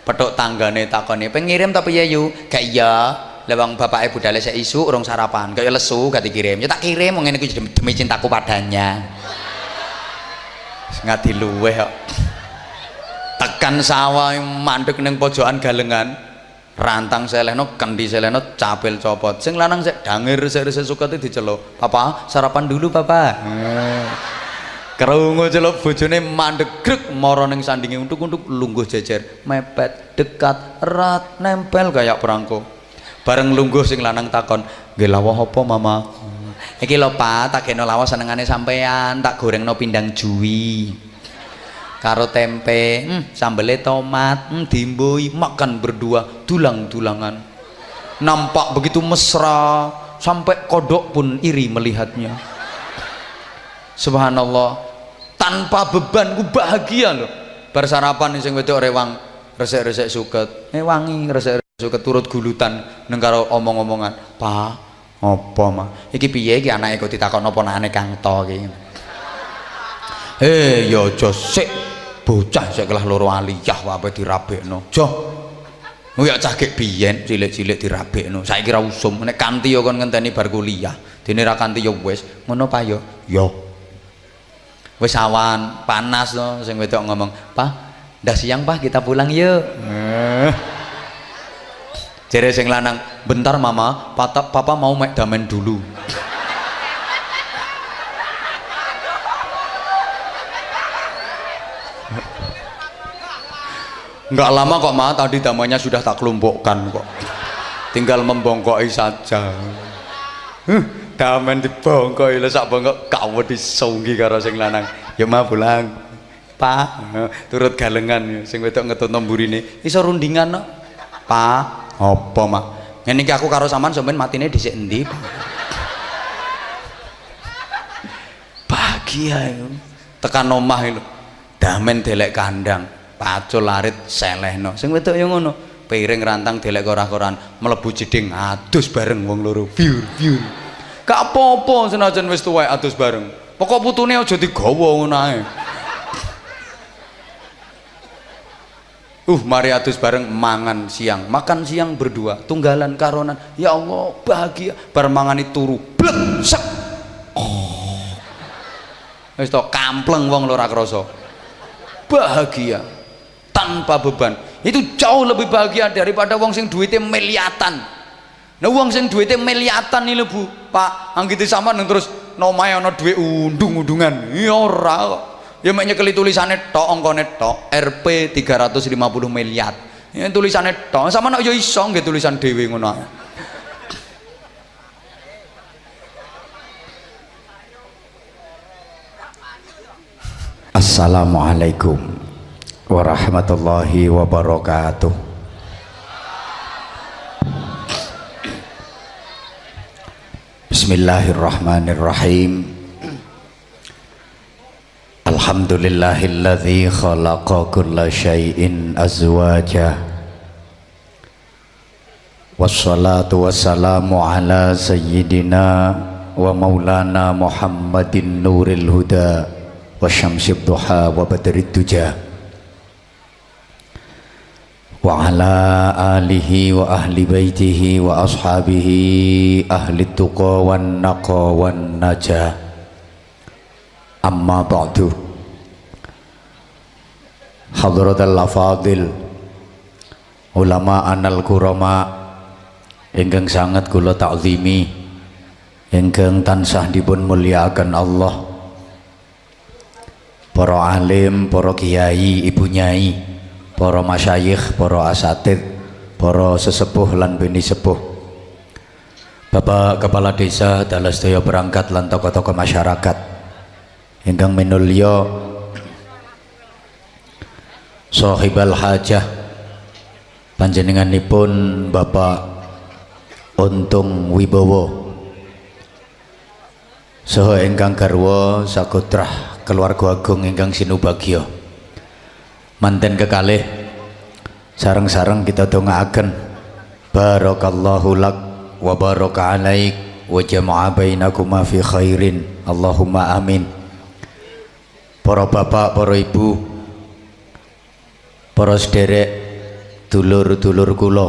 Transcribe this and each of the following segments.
petuk tanggane takoni pengirim tapi ya yu gak iya lewang bapak ibu dale sik isu urung sarapan kaya lesu gak dikirim ya tak kirim ngene iki demi cintaku padanya ngati luweh kok tekan sawah mandek ning pojokan galengan rantang selehno kendi selehno capil copot sing lanang sik dangir sik sukete diceluk papa sarapan dulu papa krungu celuk bojone mandek grek mara ning sandinge untuk-untuk lungguh jejer mepet dekat erat nempel kayak perangko bareng lungguh sing lanang takon nggih lawuh apa mama iki lho Pak tak geno lawuh senengane sampean tak gorengno pindang jui karo tempe sambele tomat dimbui makan berdua dulang-dulangan nampak begitu mesra sampai kodok pun iri melihatnya subhanallah tanpa beban ku bahagia loh bersarapan sing wedok rewang resek-resek suket wangi resek-resek suket turut gulutan neng karo omong-omongan Pak apa mah iki piye iki anake kok ditakon apa nane Kang To iki ya aja sik bocah sik kelah loro aliyah wae dirabekno jo ya cah gek biyen cilik-cilik dirabekno saiki ra usum nek kanthi ya kon ngenteni bar kuliah dene ra kanthi ya wis ngono pa ya wis awan panas to sing wedok ngomong Pak ndah siang Pak kita pulang yuk jere sing lanang bentar mama papa mau mek damen dulu enggak lama kok ma tadi damanya sudah tak kelompokkan kok tinggal membongkoki saja damen dibongkoi lho sak bongkok kawu disunggi karo sing lanang ya mah pulang Pak turut galengan sing wedok ngetutno mburine iso rundingan no Pak apa mah ngene iki aku karo sampean sampean matine dhisik endi bahagia itu tekan omah lho damen delek kandang pacul larit selehno sing wedok ya ngono piring rantang delek korak-koran mlebu jeding adus bareng wong loro biur gak apa-apa senajan wis tuwek adus bareng pokok putune aja digawa ngono ae mari adus bareng makan siang berdua tunggalan karonan ya Allah bahagia bar mangani turu blek sek wis to kampleng wong loro krasa bahagia tanpa beban itu jauh lebih bahagia daripada wong sing duitnya miliatan. Nah wong sing duitnya miliatan nih lho Bu Pak anggiti sampean terus nomae ana duit undung-undungan ya ora kok ya mek nyekeli tulisane tok angkane tok Rp 350 miliar ya tulisane tok sampean yo iso nggih tulisan dhewe ngono Assalamualaikum warahmatullahi wabarakatuh. Bismillahirrahmanirrahim. Alhamdulillahilladzi khalaqa kulla syai'in azwaja. Wassalatu wassalamu ala sayyidina wa maulana Muhammadin nuril huda wa syamsid duha wa badrid duja. Wa ala alihi wa ahli baitihi wa ashabihi ahli tuqa wan naqa wan najah. Amma ba'du. Hadratal afadil ulama anal kurama ingkang sangat kula takzimi ingkang tansah dipun mulyakaken Allah, para alim, para kiai, ibu nyai, para masyayikh, para asatid, para sesepuh lan bini sepuh, Bapak Kepala Desa dalah sedaya perangkat lan tokoh-tokoh masyarakat ingkang minulya sahibal hajah panjenenganipun Bapak Untung Wibowo saha ingkang garwa sakutrah keluarga agung ingkang sinubagya. Manten kekalih sareng-sareng kita dongaaken barakallahu lak wa baraka alaik wa jama'a bainakuma fi khairin Allahumma amin. Para bapak, para ibu, para sederek dulur-dulur kula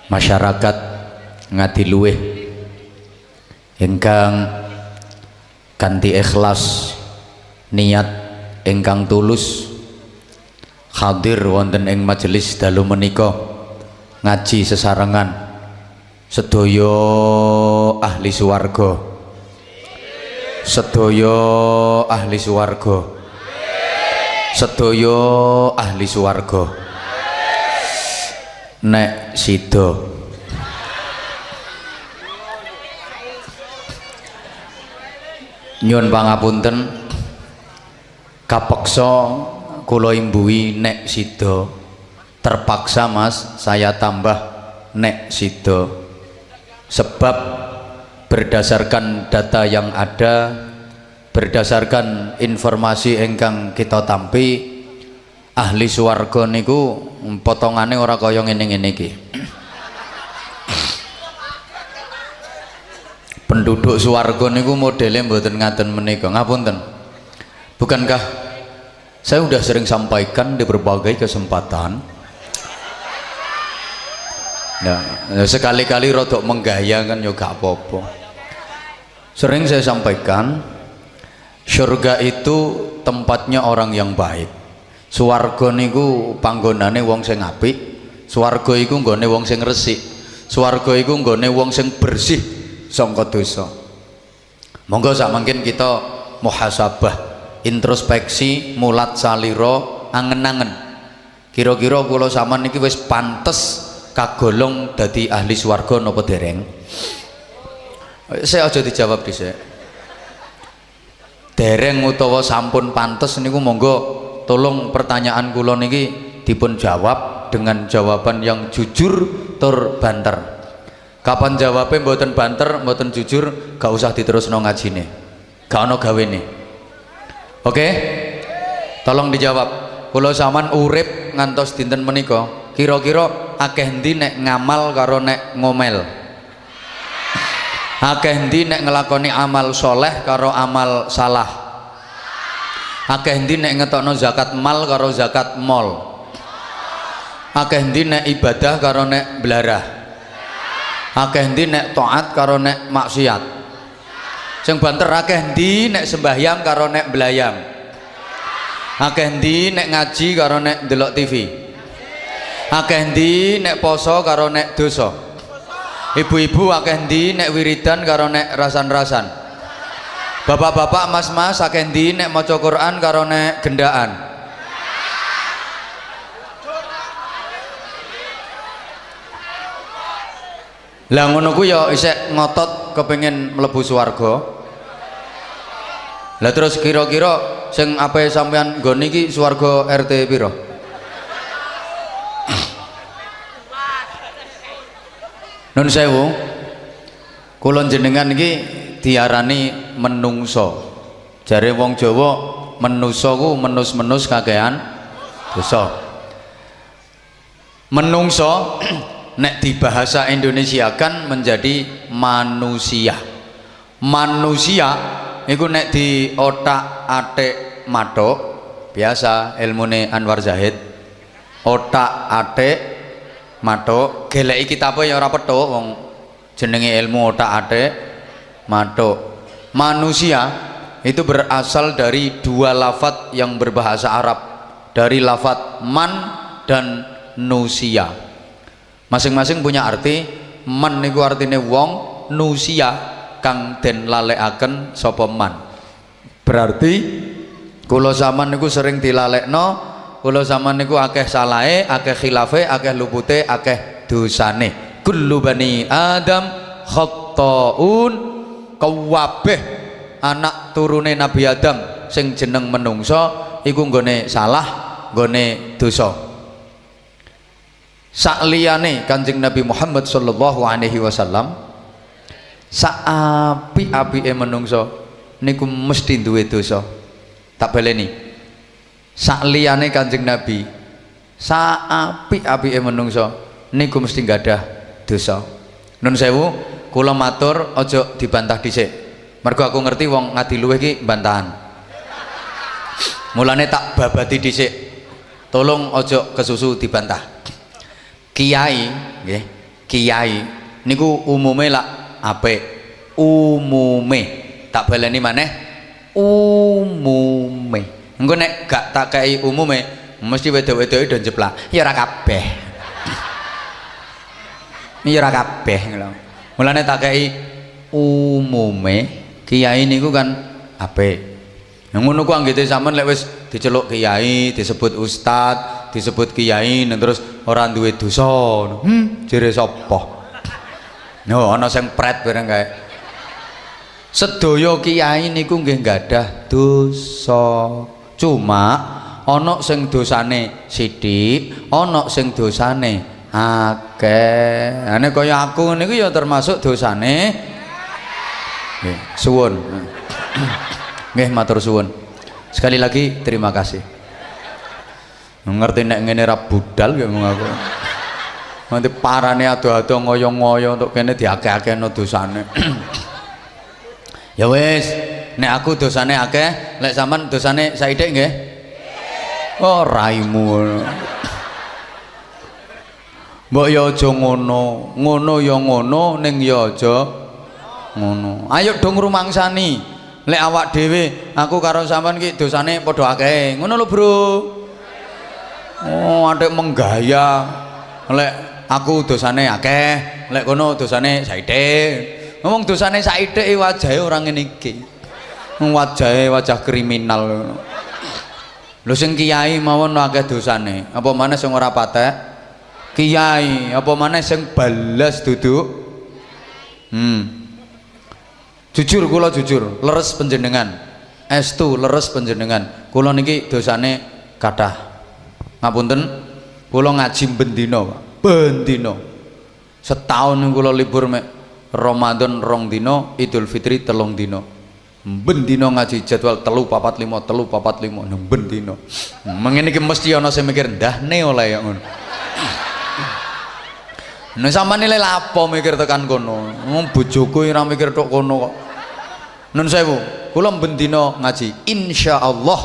masyarakat Ngadiluwih ingkang kanthi ikhlas niat ingkang tulus hadir wonten ing majelis dalu menika ngaji sesarengan sedaya ahli swarga, sedaya ahli swarga, sedaya ahli swarga. Nek sida nyuwun pangapunten kapeksa kula imbui nek sida, terpaksa Mas saya tambah nek sida, sebab berdasarkan data yang ada, berdasarkan informasi ingkang kita tampi, ahli swarga niku potongane ora kaya ngene-ngene iki. Penduduk swarga niku modele mboten ngaten menika. Ngapunten. Bukankah saya sudah sering sampaikan di berbagai kesempatan? Nah, sekali-kali rodok menggaya kan yo gak apa-apa. Sering saya sampaikan, surga itu tempatnya orang yang baik. Swarga niku panggonane wong sing apik, swarga iku nggone wong sing resik, swarga iku nggone wong sing bersih sangka dosa. Monggo sak mangkin kita muhasabah, introspeksi, mulat salira, angen-angen. Kira-kira kula sampean niki wis pantes kagolong dadi ahli swarga napa dereng? Saya aja dijawab dhisik. Dereng utawa sampun pantes niku monggo tolong pertanyaan kula niki dipun jawab dengan jawaban yang jujur tur banter. Kapan jawabnya mboten banter, mboten jujur, gak usah diterusno ngajine, gak ono gawene. Oke? Tolong dijawab. Kula sampean urip ngantos dinten menika, kira-kira akeh endi nek ngamal karo nek ngomel? Akeh endi nek ngelakoni amal soleh karo amal salah? Akeh endi nek ngetokno zakat mal karo zakat mol? Akeh endi nek ibadah karo nek blarah? Akeh endi nek taat karo nek maksiat? Sing banter akeh endi nek sembahyang karo nek belayang? Akeh endi nek ngaji karo nek ndelok TV? Akeh endi nek poso karo nek dosa? Ibu-ibu akeh endi nek wiridan karo nek rasan-rasan? Bapak-bapak, mas-mas akeh endi nek maca Quran karo nek gendaan? Lah ngono ku ya isek ngotot kepengin mlebu swarga. Lah terus kira-kira sing ape sampean nggone iki swarga RT piro? Nun sewu, kula jenengan iki diarani menungso. Jare wong Jawa menungso ku menus-menus kakean dosa. Menungso nek di bahasa Indonesia kan menjadi manusia. Manusia itu nek di otak atik matuk biasa ilmune Anwar Zahid, otak atik matuk geleki kitabe ya ora petuk wong jenenge ilmu otak atik matuk. Manusia itu berasal dari dua lafadz yang berbahasa Arab, dari lafadz man dan nusia. Masing-masing punya arti. Man niku artine wong, nusia kang den lalekaken sapa man. Berarti kula zaman niku sering dilalekno, kula zaman niku akeh salahe, akeh khilafe, akeh lupute, akeh dosane. Kullu bani Adam khatta'un, kabeh anak turune Nabi Adam sing jeneng menungso iku nggone salah, nggone dosa. Sakliyane Kanjeng Nabi Muhammad sallallahu alaihi wasallam, saapi-apike menungso niku mesti duwe dosa. Tak baleni. Sakliyane Kanjeng Nabi, saapi-apike menungso niku mesti gadah dosa. Nun sewu, kula matur aja dibantah dhisik. Mergo aku ngerti wong Ngadiluwih iki bantahan. Mulane tak babati dhisik. tolong ojo kesusu dibantah. Kiai nggih, kiai niku umume lak apik. Umume tak baleni maneh umume. Engko nek gak tak kei umume mesti wedok-wedoke do jeplak. Ya ora kabeh. Ya ora kabeh lho. Mulane tak kei umume kiai niku kan apik. Ngono ku anggite sampean lek wis diceluk kiai, disebut ustad, disebut kiai terus ora duwe dosa. Jere sapa? No, ana sing pret bareng kae. Sedaya kiai niku nggih gadah dosa. Cuma ana sing dosane sithik, ana sing dosane akeh. Ane kaya aku niku ya termasuk dosane. Nggih, suwun. Nggih matur suwun. Sekali lagi terima kasih. Ngerti nek ngene ra budal ya ngomong aku. Nanti parane ado-ado ngoyo-ngoyo untuk kene diakeh-akehno dosane. Ya wis, nek aku dosane akeh, lek sampean dosane saithik nggih. Oh, raimu. Mbok ya aja ngono, ngono ya ngono, ning ya aja ngono. Ayo dong rumangsani. Lek awak dhewe, aku karo sampean ki dosane padha akeh. Ngono lho, Bro. Oh, adek menggaya. Lek aku dosane akeh, lek kono dosane saithik. Ngomong dosane saithik wajahe ora ngene iki. Wajahe wajah kriminal. Lho sing kiai mawon akeh dosane. Apa maneh sing ora patek? Kiai, apa maneh sing balas duduk? Jujur kula jujur, leres panjenengan. Estu leres panjenengan. Kula niki dosane kathah. Ngapunten, kula ngaji bendina, Pak. Bendina. Setahun kula libur mek Ramadan 2 dina, Idul Fitri 3 dina. Bendina ngaji jadwal 3-4-5 nang bendina. Mengene iki mesti ana sing mikir ndahne oleh ya ngono. Nek sampeyan nilai lapo mikir tekan kono. Bojoku ora mikir tok kono kok. Nun sewu, kula bendina ngaji, insyaallah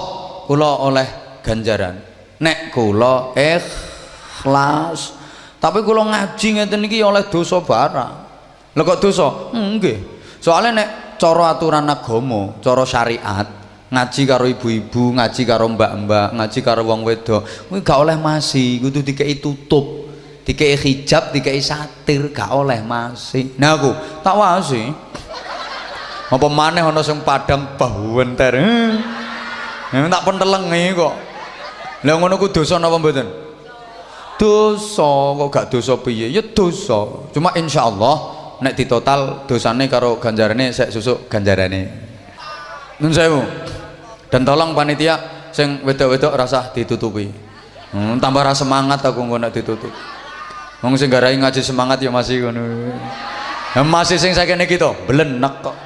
kula oleh ganjaran. Nek kula ikhlas. Tapi kula ngaji ngeten iki oleh dosa barang. Lha kok dosa? Nggih. Soale nek cara aturan agama, cara syariat, ngaji karo ibu-ibu, ngaji karo mbak-mbak, ngaji karo wong wedok, kuwi gak oleh masi, kudu dikei tutup, dikei hijab, dikei satir, gak oleh masi. Nah aku tak wasi. Apa maneh ana sing padang bahu enter. Tak pentelengi kok. Lah ngono ku dosa napa mboten? Dosa, kok gak dosa piye? Ya dosa. Cuma insyaallah nek ditotal dosane karo ganjarane sek susuk ganjarane. Nun sewu. Dan tolong panitia sing wedok-wedok rasah ditutupi. Tambah ra semangat aku engko nek ditutup. Wong sing garai ngaji semangat ya masih ngono. Masih sing sakene iki to, blenek kok.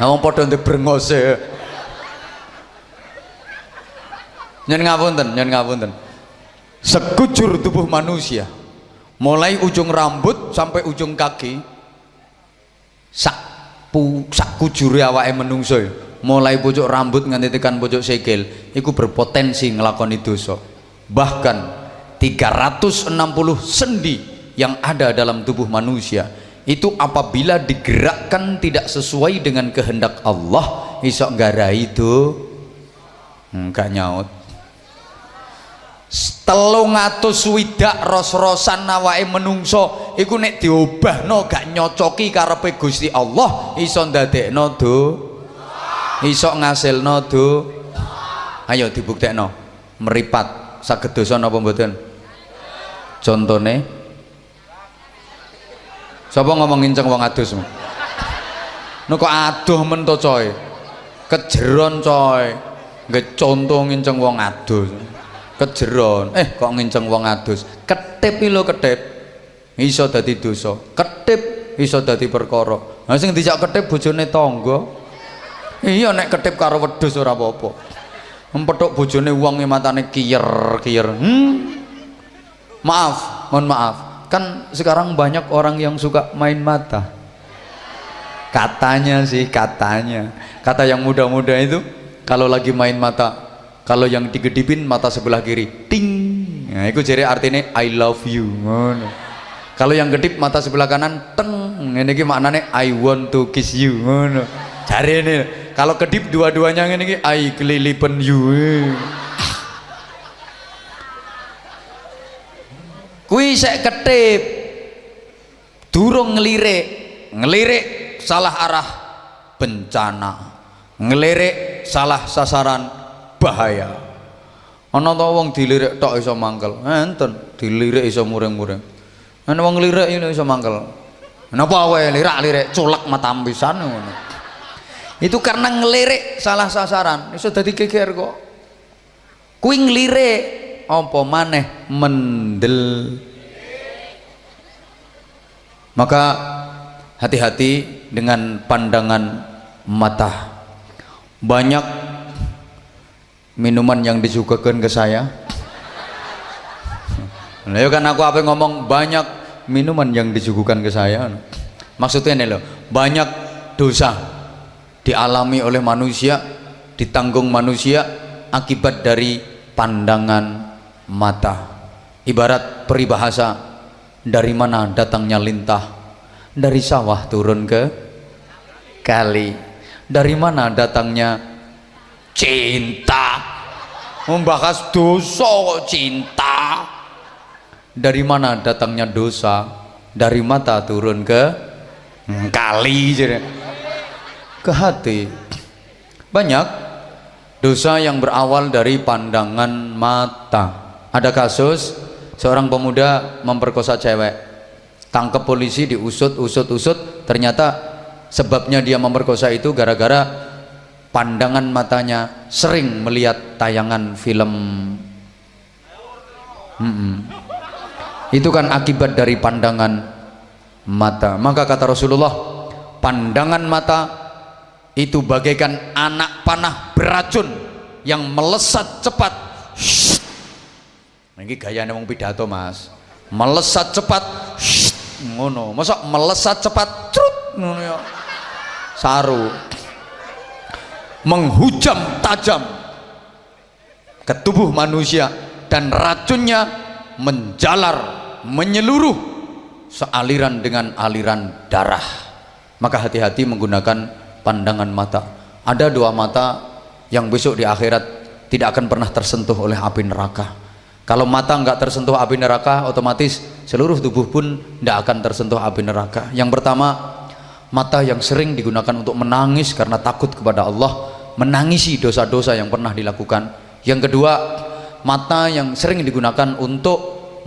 Wong padha ndek brengose. Nyen ngapunten. Sekujur tubuh manusia, mulai ujung rambut sampai ujung kaki, sak kujure awake menungso, mulai pojok rambut nganti tekan pojok sikil, iku berpotensi ngelakoni dosa. Bahkan 360 sendi yang ada dalam tubuh manusia itu apabila digerakkan tidak sesuai dengan kehendak Allah, iso nggarai itu enggak nyaut. 300 swidak ros-rosan awake menungso iku nek diobahno gak nyocoki karepe Gusti Allah, iso ndadekno iso ngasilno ayo dibuktekno meripat saged dosa napa mboten? Contone sapa ngomong nginceng wong adus? Nek kok aduh men to coy, kejeron coy, nggih conto nginceng wong adus kejeron, kok nginceng wong adus, ketip lho, ketip iso dadi dosa, ketip iso dadi perkara. Nah sing dijak ketip bojone tangga. Iya nek ketip karo wedhus ora apa-apa. Empethuk bojone wong matane kiyer-kiyer. Mohon maaf. Kan sekarang banyak orang yang suka main mata. Katanya sih, kata yang muda-muda itu kalau lagi main mata Kalau yang digedipin mata sebelah kiri, ting. Nah, itu jadi artinya I love you. Ngono. Kalau yang gedip mata sebelah kanan, teng. Ini ki maknanya I want to kiss you. Ngono. Cari ini. Kalau kedip dua-duanya ini ki I kelilipan you. Kui sek ketip, durung ngelirik salah arah bencana, ngelirik salah sasaran bahaya. Ana ta wong dilirik tok iso mangkel, enten dilirik iso muring-muring. Ana wong lirik iso mangkel. Napa wae lirik culek mata pisan ngono. Itu karena ngelirik salah sasaran, iso dadi geger kok. Kuwi ngelirik apa maneh mendel. Maka hati-hati dengan pandangan mata. Banyak minuman yang disuguhkan ke saya. Nah, kan aku apa ngomong banyak minuman yang disuguhkan ke saya. Maksudnya ini loh, banyak dosa dialami oleh manusia, ditanggung manusia akibat dari pandangan mata. Ibarat peribahasa, dari mana datangnya lintah? Dari sawah turun ke kali. Dari mana datangnya cinta? Membahas dosa kok cinta. Dari mana datangnya dosa? Dari mata turun ke kali, ke hati. Banyak dosa yang berawal dari pandangan mata. Ada kasus seorang pemuda memperkosa cewek, tangkap polisi, diusut, ternyata sebabnya dia memperkosa itu gara-gara pandangan matanya sering melihat tayangan film. Itu kan akibat dari pandangan mata. Maka kata Rasulullah, pandangan mata itu bagaikan anak panah beracun yang melesat cepat. Ini gayanya wong pidato mas, melesat cepat. Ngono, masa melesat cepat crut ngono ya. Saru menghujam tajam ke tubuh manusia dan racunnya menjalar menyeluruh sealiran dengan aliran darah. Maka hati-hati menggunakan pandangan mata. Ada dua mata yang besok di akhirat tidak akan pernah tersentuh oleh api neraka. Kalau mata nggak tersentuh api neraka, otomatis seluruh tubuh pun tidak akan tersentuh api neraka. Yang pertama, mata yang sering digunakan untuk menangis karena takut kepada Allah, menangisi dosa-dosa yang pernah dilakukan. Yang kedua, mata yang sering digunakan untuk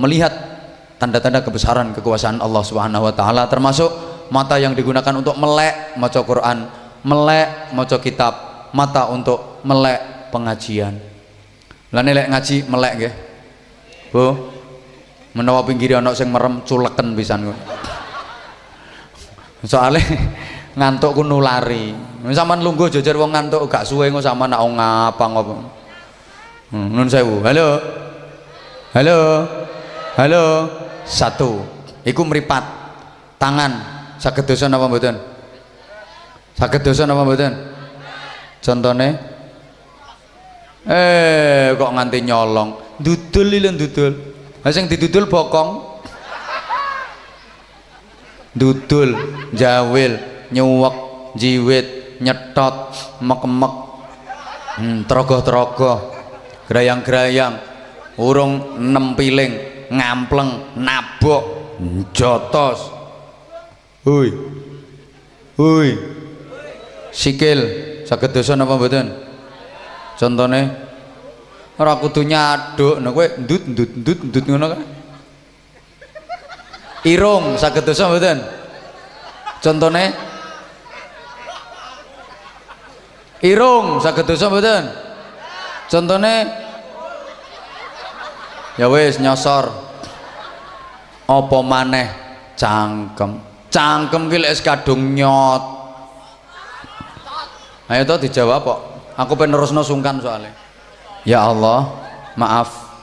melihat tanda-tanda kebesaran kekuasaan Allah Subhanahu wa taala, termasuk mata yang digunakan untuk melek maca Quran, melek maca kitab, mata untuk melek pengajian. Lah nek ngaji melek nggih. Bu, menawa pinggir ana sing merem culeken pisan kok. Soale ngantuk ku nulari. Sampeyan lungguh jejer wong ngantuk gak suwe kok sampeyan nak ngapang apa. Nun sewu. Halo. Halo. Halo. Satu. Iku mripat. Tangan saged dosa napa mboten? Saged dosa napa mboten? Contone kok nganti nyolong. Dudul lho dudul. Ha sing didudul bokong. Dudul, jawil, nyuwek, jiwit, nyetot, mek-mek, trogoh-trogoh, gerayang-gerayang, urung nempiling, ngampleng, nabok, jotos. Hui. Hui. Sikil, saged dosa napa mboten? Contone ora kudu nyaduk, nek kowe ndut ngono kan. Irung saged dosa mboten? Contone irung saged dosa mboten? Contone ya wis nyosor. Apa maneh cangkem. Cangkem ki lek kadung nyot. Ayo to dijawab kok. Aku pengen nerusno sungkan soalnya. Ya Allah, maaf.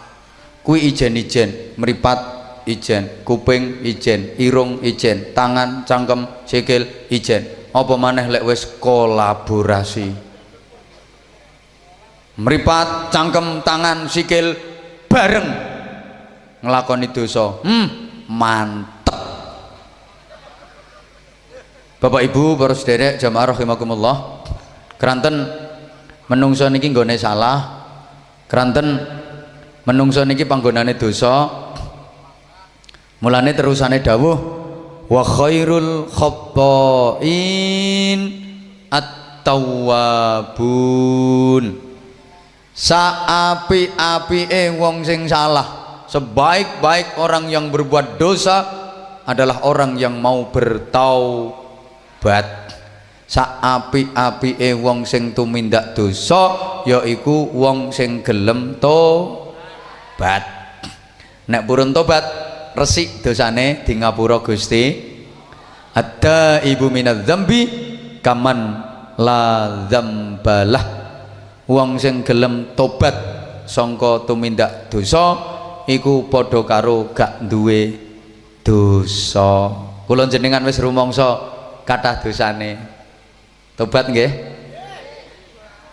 Kui ijen-ijen, meripat ijen, kuping ijen, irung ijen, tangan, cangkem, sikil ijen. Apa maneh lek wis kolaborasi? mripat cangkem tangan sikil bareng nglakoni dosa. Mantep. Bapak Ibu para sederek jamaah rahimakumullah, keranten menungso niki nggone salah, keranten menungso niki panggonane dosa, mulane terusane dawuh wa khairul khatta'in at-tawwabun. Saapi-apike wong sing salah, sebaik-baik orang yang berbuat dosa adalah orang yang mau bertaubat. Saapi-apike wong sing tumindak dosa yaiku wong sing gelem tobat. Nek purun tobat resik dosane di ngapura Gusti. Ada ibu minadz dzambi kaman la dzambalah. Wong sing gelem tobat sangka tumindak dosa iku padha karo gak duwe dosa. Kula jenengan wis rumangsa kathah dosane. Tobat nggih?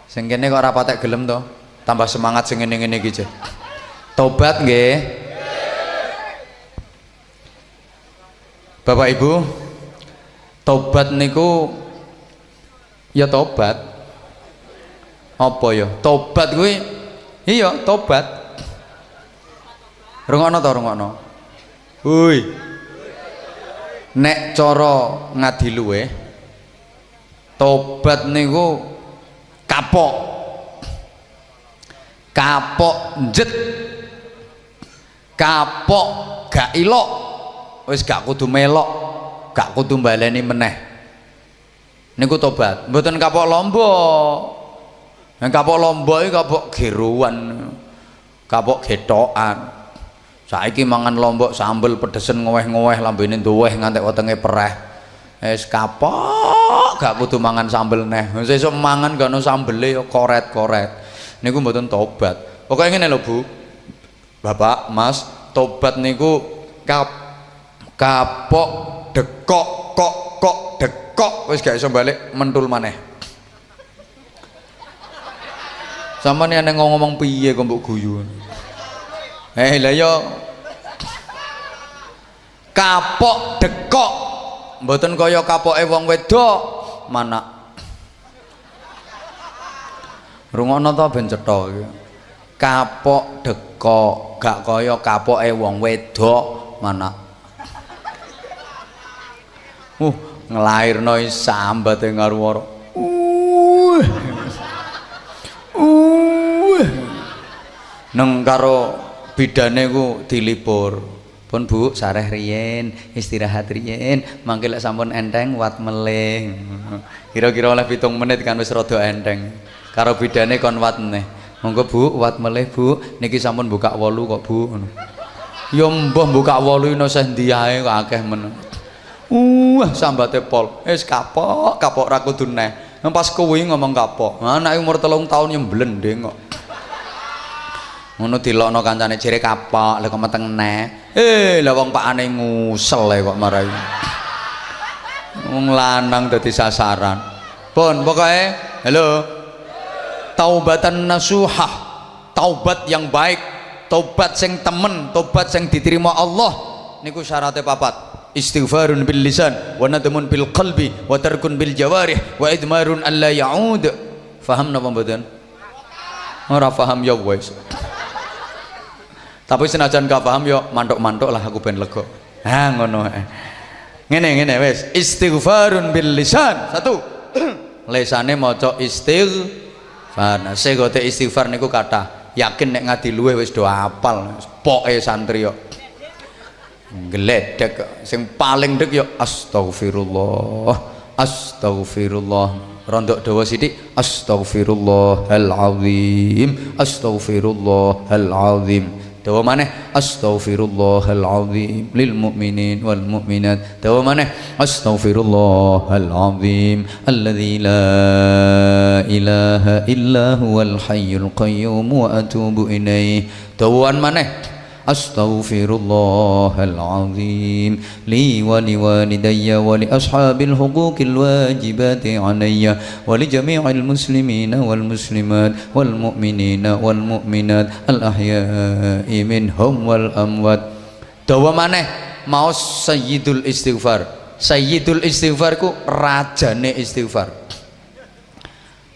Sing kene kok ora patek gelem to? Tambah semangat sing ngene-ngene iki, Cek. Tobat nggih? Bapak Ibu, tobat niku ya tobat. Apa ya? Tobat kuwi iya tobat. Rungokno to, rungokno. Hui. Nek cara ngadiluwe tobat niku kapok. Kapok njet. Kapok gak ilok. Wis gak kudu melok, gak kudu baleni meneh. Niku tobat. Mboten kapok lombok. Nek kapok lombok iki kapok geruan. Kapok getokan. Saiki mangan lombok sambel pedesen ngoweh-ngoweh lambene nduweh ngantek wetenge pereh. Wis kapok gak kudu mangan sambel neh. Sesuk mangan gak ono sambele ya koret-koret. Niku mboten tobat. Pokoke ngene lho Bu. Bapak, Mas, tobat niku kapok dekok kok dekok wis gak iso balik mentul maneh. Sampeyan nek ngomong piye kok mbok guyu. Lah yo kapok dekok mboten kaya kapoke wong wedok manak. Rungokno to ben cetha iki. Kapok dekok gak kaya kapoke wong wedok manak. Nglairno sambate ngaruwara. Neng karo bidane ku dilipur. Pun Bu sareh riyen, istirahat riyen, mangke lek sampun enteng wat melih. Kira-kira oleh 7 menit kan wis rada enteng. Karo bidane kon wat meneh. Monggo Bu wat melih Bu, niki sampun buka 8 kok Bu. Ya mbah buka 8 ino seh ndi ae kok akeh men. Sambate pol. Wis kapok ra kudu neh. Nang pas kuwi ngomong kapok. Anake umur 3 tahun yang blendeng kok. Ngono dilokno kancane jere kapok, lha kok meteng neh. Lah wong pakane ngusel kok marai. Wong lanang dadi sasaran. Pun pokoke halo. Taubatan nasuhah. Taubat yang baik, taubat sing temen, taubat sing diterima Allah niku syaratnya papat. Istighfarun bil lisan wa nadmun bil qalbi wa tarkun bil jawarih wa idmarun alla ya'ud. Faham napa mboten? Ora paham ya wis. Tapi senajan gak paham yo mantuk-mantuk lah aku ben lega. Ngono ae. Ngene wis. Istighfarun bil lisan. 1. Lesane maca istighfar. Nah, segote istighfar niku kathah. Yakin nek ngadi luweh wis do apal. Poke santri yo. Gledek sing paling ndek yo astagfirullah. Astagfirullah. Rondok dawa sithik astaghfirullahalazim. Astaghfirullahalazim. Dawa maneh astaghfirullahalazim lil mu'minin wal mu'minat. Dawa maneh astaghfirullahalazim alladzi la ilaha illa huwal hayyul qayyum wa atubu ilaih. Dawaan maneh astaghfirullahal azim li wa liwalidayya wa li ashabil huquqil wajibati alayya wa li jami'il muslimina wal muslimat wal mu'minina wal mu'minat al ahya'i minhum wal amwat. Dawa maneh mau sayyidul istighfar. Sayyidul istighfar ku rajane istighfar.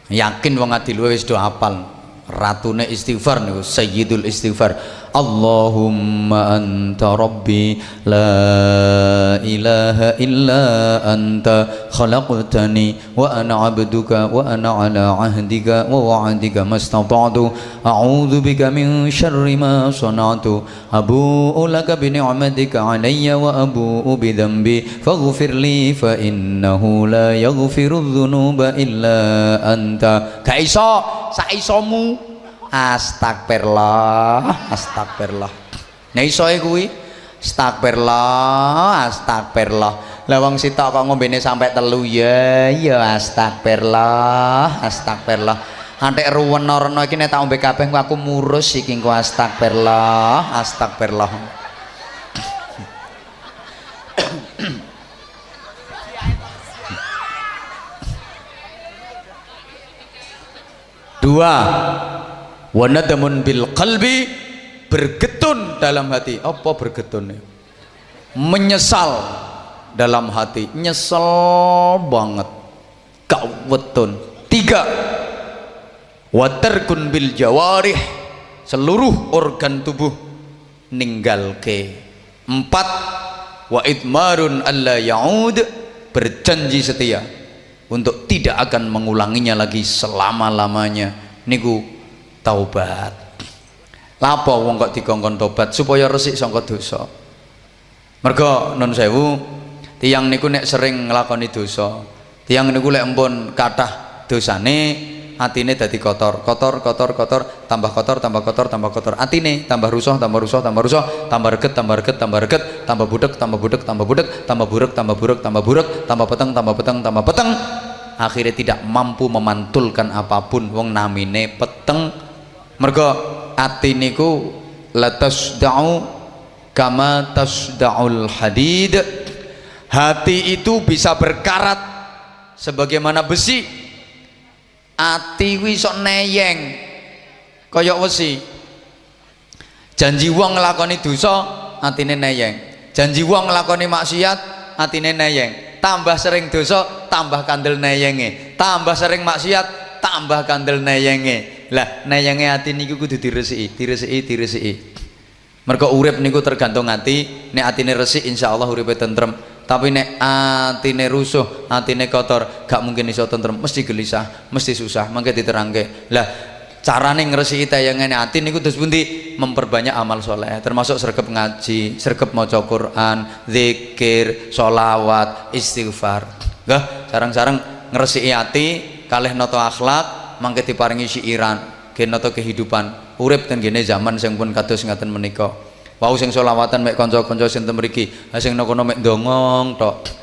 Yakin wong adil wis do apal ratune istighfar niku sayyidul istighfar. Allahumma anta rabbi la ilaha illa anta khalaqtani wa ana abduka wa ana ala ahdika wa wa'dika mastata'tu a'udzu bika min syarri ma sana'tu abu'u laka bi ni'matika alayya wa abu'u bi dhanbi faghfir li fa innahu la yaghfiru dzunuba illa anta. Gak iso sak isomu astagfirullah astagfirullah. Nek isoe kuwi astagfirullah astagfirullah. Lah wong sitok kok ngombene sampai 3 ya astagfirullah astagfirullah. Antek ruwena-rena iki nek tak ombe kabeh aku murus iki engko astagfirullah astagfirullah. Dua, wa nadamun bil qalbi, bergetun dalam hati. Apa bergetun? Menyesal dalam hati, nyesel banget, gak wetun. 3, wa tarkun bil jawarih, seluruh organ tubuh ninggalke. 4, wa idmarun alla ya'ud, berjanji setia untuk tidak akan mengulanginya lagi selama-lamanya. Niku taubat. Lapo wong kok dikongkon tobat supaya resik sangka dosa. Mergo nun sewu tiyang niku nek sering nglakoni dosa, tiyang niku lek empun kathah dosane atine dadi kotor, kotor, tambah kotor, tambah kotor, tambah kotor. Atine tambah rusuh, tambah rusuh, tambah rusuh, tambah reget, tambah reget, tambah reget, tambah budek, tambah budek, tambah budek, tambah buruk, tambah buruk, tambah buruk, tambah peteng, tambah peteng, tambah peteng. Akhirnya tidak mampu memantulkan apapun wong namine peteng. Mergo ati niku latasda'u kama tasda'ul hadid. Hati itu bisa berkarat sebagaimana besi. Ati kuwi sok neyeng kaya wesi. Janji wong nglakoni dosa atine neyeng, janji wong nglakoni maksiat atine neyeng. Tambah sering dosa tambah kandel neyenge, tambah sering maksiat tambah kandel neyenge. Lah neyenge ati niku kudu diresiki, diresiki. Mergo urip niku tergantung ati. Nek atine resik insyaallah uripe tentrem. Tapi nek atine rusuh, atine kotor, gak mungkin iso tentrem, mesti gelisah, mesti susah. Mangke diterangke. Lah carane ngresiki tayangane ati niku terus pundi? Memperbanyak amal soleh, termasuk sregep ngaji, sregep maca Quran, zikir, sholawat, istighfar. Nggih, sareng-sareng ngresiki ati kalih nata akhlak, mangke diparingi siiran, gen nata kehidupan. Urip ten gene zaman sing pun kados ngaten menika. Wau sing sholawatan mek kanca-kanca sinten mriki, sing kono mek ndongong tok.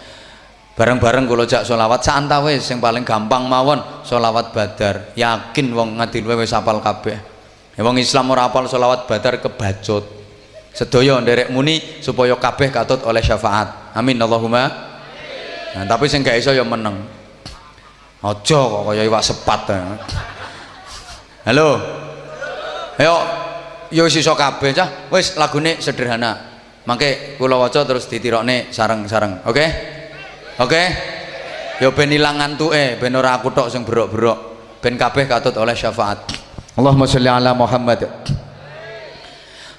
Bareng-bareng kula jak sholawat santawe sing paling gampang mawon sholawat badar. Yakin wong ngadil wis hafal kabeh. Ya wong Islam ora hafal sholawat badar kebacut. Sedaya nderek muni supaya kabeh katut oleh syafaat. Amin Allahumma. Nah, tapi sing gak iso ya meneng. Aja kok kaya iwak sepat. Halo. Ayo yo iso kabeh cah. Wis lagune sederhana. Mangke kula waca terus ditirokne sareng-sareng. Oke? Oke? Yo ben ilang ngantuke, ben ora aku tok sing berok-berok. Ben kabeh katut oleh syafaat. Allahumma sholli ala Muhammad.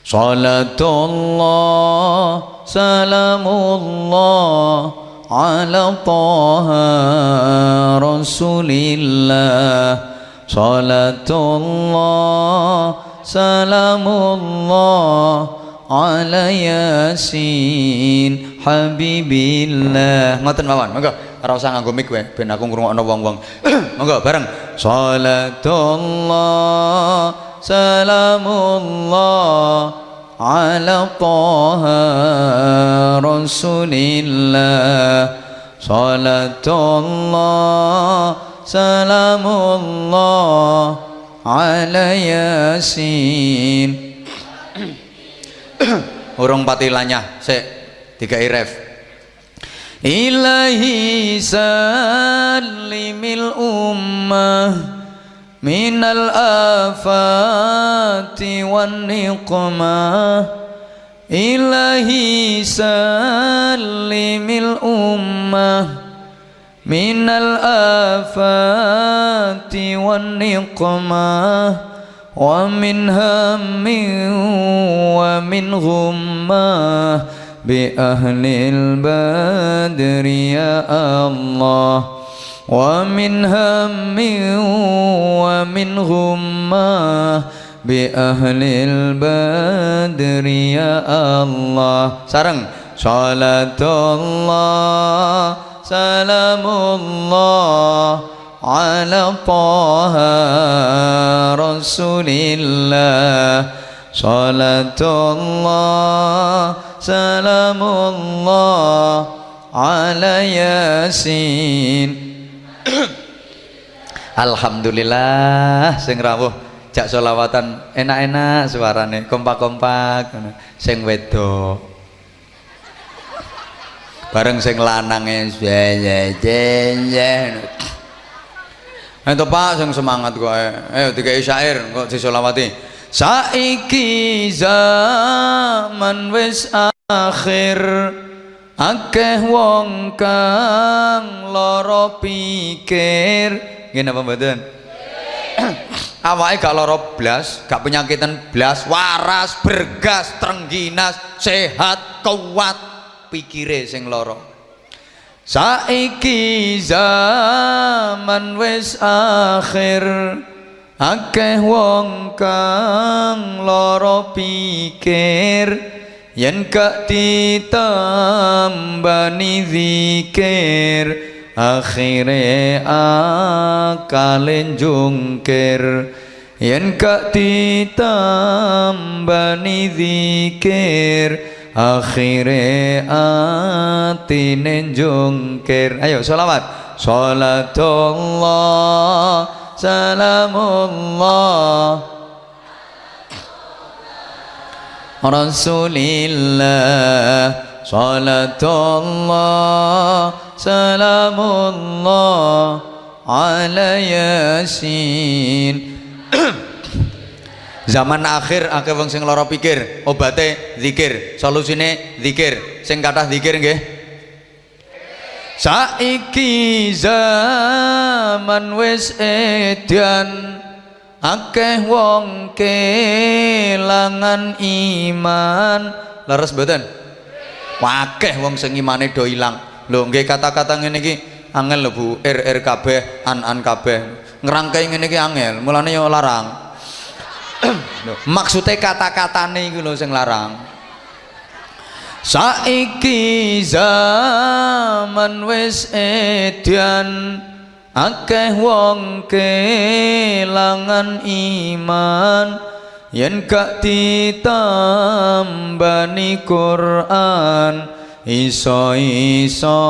Salatullah salamullah ala taha rasulillah. Salatullah salamullah ala yasin habibillah. Ngoten mawon, monggo ora usah nganggo mic wae ben aku ngrungokno wong-wong. Monggo bareng. Salatullah salamullah ala taha rasulillah. Salatullah salamullah ala yasin. urung patilanya sik dikai ref. Ilahi salimil ummah minal afati wan niqmah. Ilahi salimil ummah minal afati wan niqmah wa min hammin wa min ghummah bi ahlil badri ya Allah wa min hammin wa min ghummah bi ahlil badri ya Allah. Sareng salatullah salamullah ala taha rasulillah. Salatullah salamullah ala yasin. Alhamdulillah sing rawuh jak selawatan enak-enak suarane kompak-kompak sing wedok bareng sing lanange ento Pak sing semangat kok ayo dikai syair kok diselawati. Saiki zaman wis akhir akeh wong kang lara pikir nggih napa mboten? Awake gak lara blas, gak penyakitan blas, waras, bergas, trengginas, sehat, kuat, pikire sing lara. Saiki zaman wis akhir akeh wong kang lara pikir yen gak ditambani zikir akhire akale jungkir yen gak ditambani zikir akhire atine jungkir. Ayo sholawat. Sholatullah salamullah rasulillah. Salatullah salamullah ala yasin. Zaman akhir akeh wong sing lara pikir, obate zikir, solusine zikir. Sing kathah zikir nggih. Saiki zaman wis edan akeh wong kelangan iman. Leres mboten? Wakeh wong sing imane do ilang. Lho nggih kata-kata ngene iki angel lho Bu, RR kabeh, an kabeh. Ngrangkai ngene iki angel, mulane yo larang. Maksudnya kata-katane iku lho sing larang. Saiki zaman wis edan akeh wong kelangan iman yen gak ditambani Quran iso-iso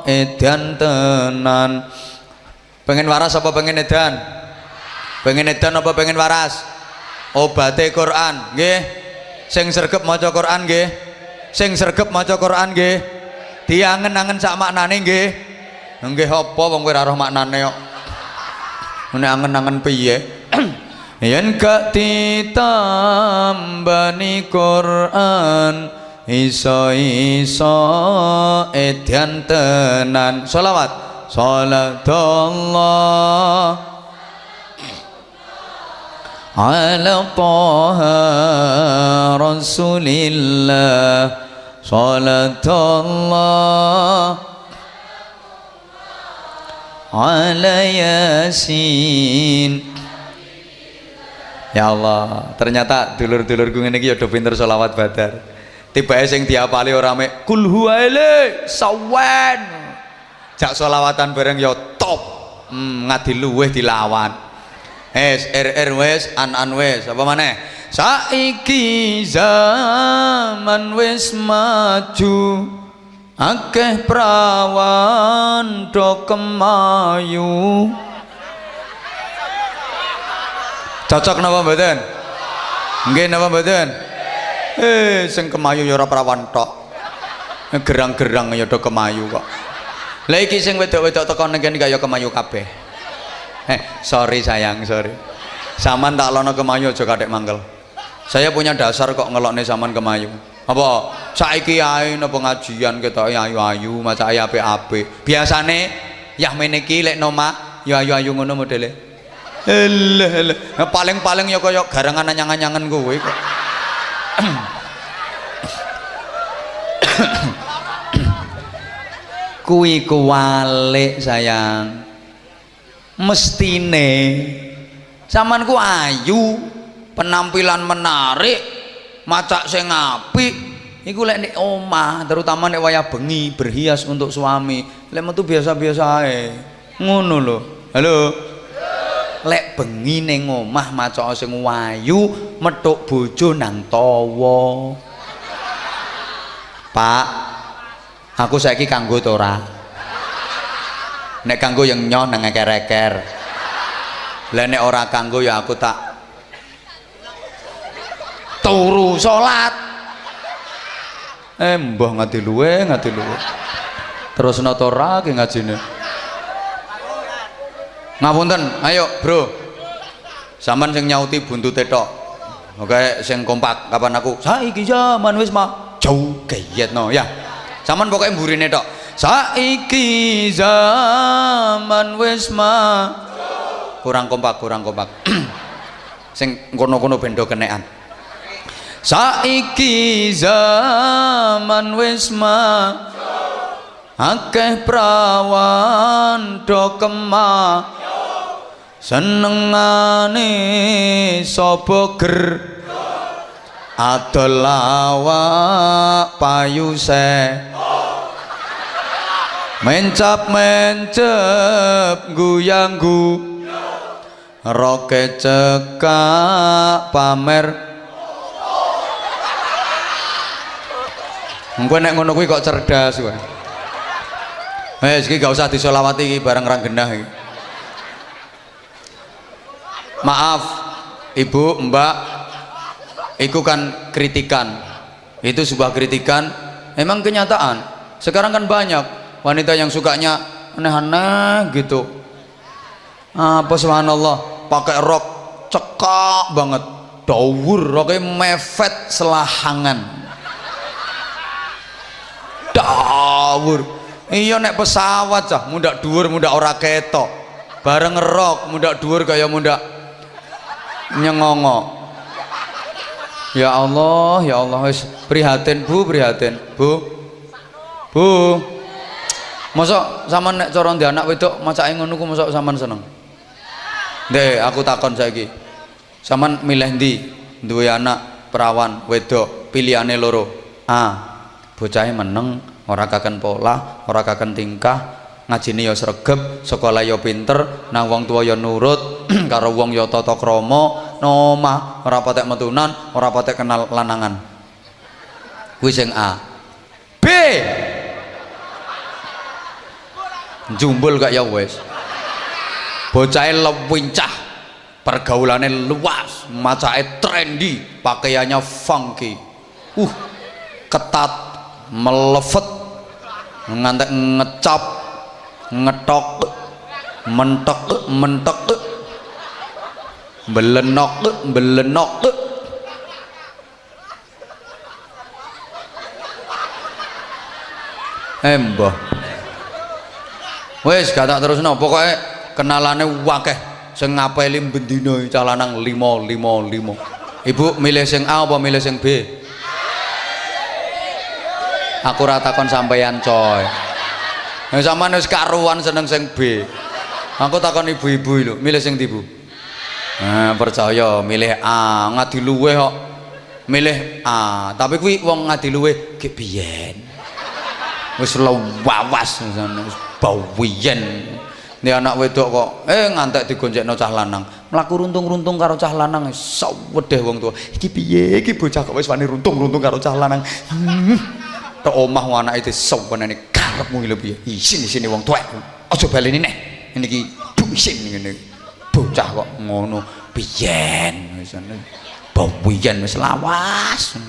edan tenan. Pengen waras apa pengen edan? Pengen edan apa pengen waras? Obate Quran nggih. Sing sregep maca Quran nggih. Sing sregep maca Quran nggih. Diangen-angen sak maknane nggih. Nggih apa wong kowe ora roh maknane kok. Nek angen-angen piye? Yen gak ditambani Quran iso-iso edan tenan. Sholawat. Salatullah ala taha rasulillah. Salatullah ala yasin. Ya Allah, ternyata dulur-dulurku ngene iki ya do pinter selawat badar. Tibake sing diapali ora mek kul huwaile sawan. Jak selawatan bareng ya top. Ngadi luweh dilawan. RR wis, an wis, apa maneh? Saiki zaman wis maju. Akeh prawan do kemayu. Cocok napa mboten? Nggih napa mboten? Sing kemayu ya ora perawan tok. Gerang-gerang ya do kemayu kok. Lah iki sing wedok-wedok teko ning kene kaya kemayu kabeh. Sorry sayang, sorry. Saman tak lono kemayu aja kathek mangkel. Saya punya dasar kok ngelokne saman kemayu. Apa saiki ae napa ngajian ketoke ayu-ayu, macake apik-apik. Biasane yah mene iki lek noma ya ayu-ayu ngono modele. Paling-paling ya kaya garangan anyang-anyangan kowe kok. Kuwi kuwalik sayang. Mestine sampean ku ayu, penampilan menarik, macak sing apik iku lek nek omah, terutama nek wayah bengi berhias untuk suami. Lek metu biasa-biasa ae. Ngono lho. Halo. Lek bengi ning omah macak sing wayu, metuk bojo nang tawa. Pak, aku saiki kanggo to ora? Nek kanggo yang nyoh nang eker-eker. Lah nek ora kanggo ya aku tak turu salat. Mbah ngati luwe. Terus nata ora ki ngajine. Ngapunten, ayo bro. Sampeyan sing nyauti buntute tok. Oke, sing kompak kapan aku. Saiki zaman wis mah jauh gayetno ya. Sampeyan pokoke mburine tok. Saiki zaman wis mah kurang kompak sing kono-kono bendo kenekan. Saiki zaman wis mah akeh prawan do kemah senengane sapa ger adol awak payu se mencap-mencep guyang-gu roke cekak pamer. Engko nek ngono kuwi kok cerdas kowe. Iki gak usah disolawati iki bareng rang genah iki. Maaf Ibu, Mbak, itu kan kritikan. Itu sebuah kritikan, emang kenyataan. Sekarang kan banyak wanita yang sukanya aneh-aneh gitu. Apa subhanallah, pakai rok cekak banget, dawur, roknya mepet selahangan, dawur. Iya nek pesawat cah, mundak dhuwur mundak ora ketok. Bareng ngerok mundak dhuwur kaya mundak nyengongok. Ya Allah, wis prihatin Bu, prihatin. Bu. Mosok sampean nek cara ndek anak wedok macake ngono ku mosok sampean seneng? Ndek, aku takon saiki. Sampean milih ndi? Duwe anak perawan wedok, pilihane loro. A. Bocahe meneng, ora kaken pola, ora kaken tingkah, ngajine ya sregep, sekolah ya pinter, nang wong tuwa ya nurut, karo wong ya tata krama, nomah, ora patek metunan, ora patek kenal lanangan. Kuwi sing A. B. Jumbul gak ya wis. Bocahe lewincah, pergaulane luas, macake trendy, pakaiannya funky. Ketat, melefet, ngantek ngecap, ngetok, mentek, belenok. Mbah. Wis gak tak terusno, pokoke kenalane wakeh sing ngapeli bendina cah lanang 555. Ibu milih sing A apa milih sing B? Aku ora takon sampeyan coy. Nek sampean wis karuan seneng sing B. Aku takon ibu-ibu lho, milih sing ndi Bu? Percaya milih A, ngadi luweh kok. Milih A, tapi kuwi wong ngadi luweh ge biyen. Wis lawas wis bawiyen. Nek anak wedok kok ngantek digonjekno cah lanang. Mlaku runtung-runtung karo cah lanang sawedeh wong tuwa. Iki piye iki bocah kok wis wani runtung-runtung karo cah lanang. Tok omah anake disowenane karepmu lho piye? Isin-isine wong tuwek. Aja baleni neh. Niki isin ngene. Bocah kok ngono biyen wis bawiyen wis lawas.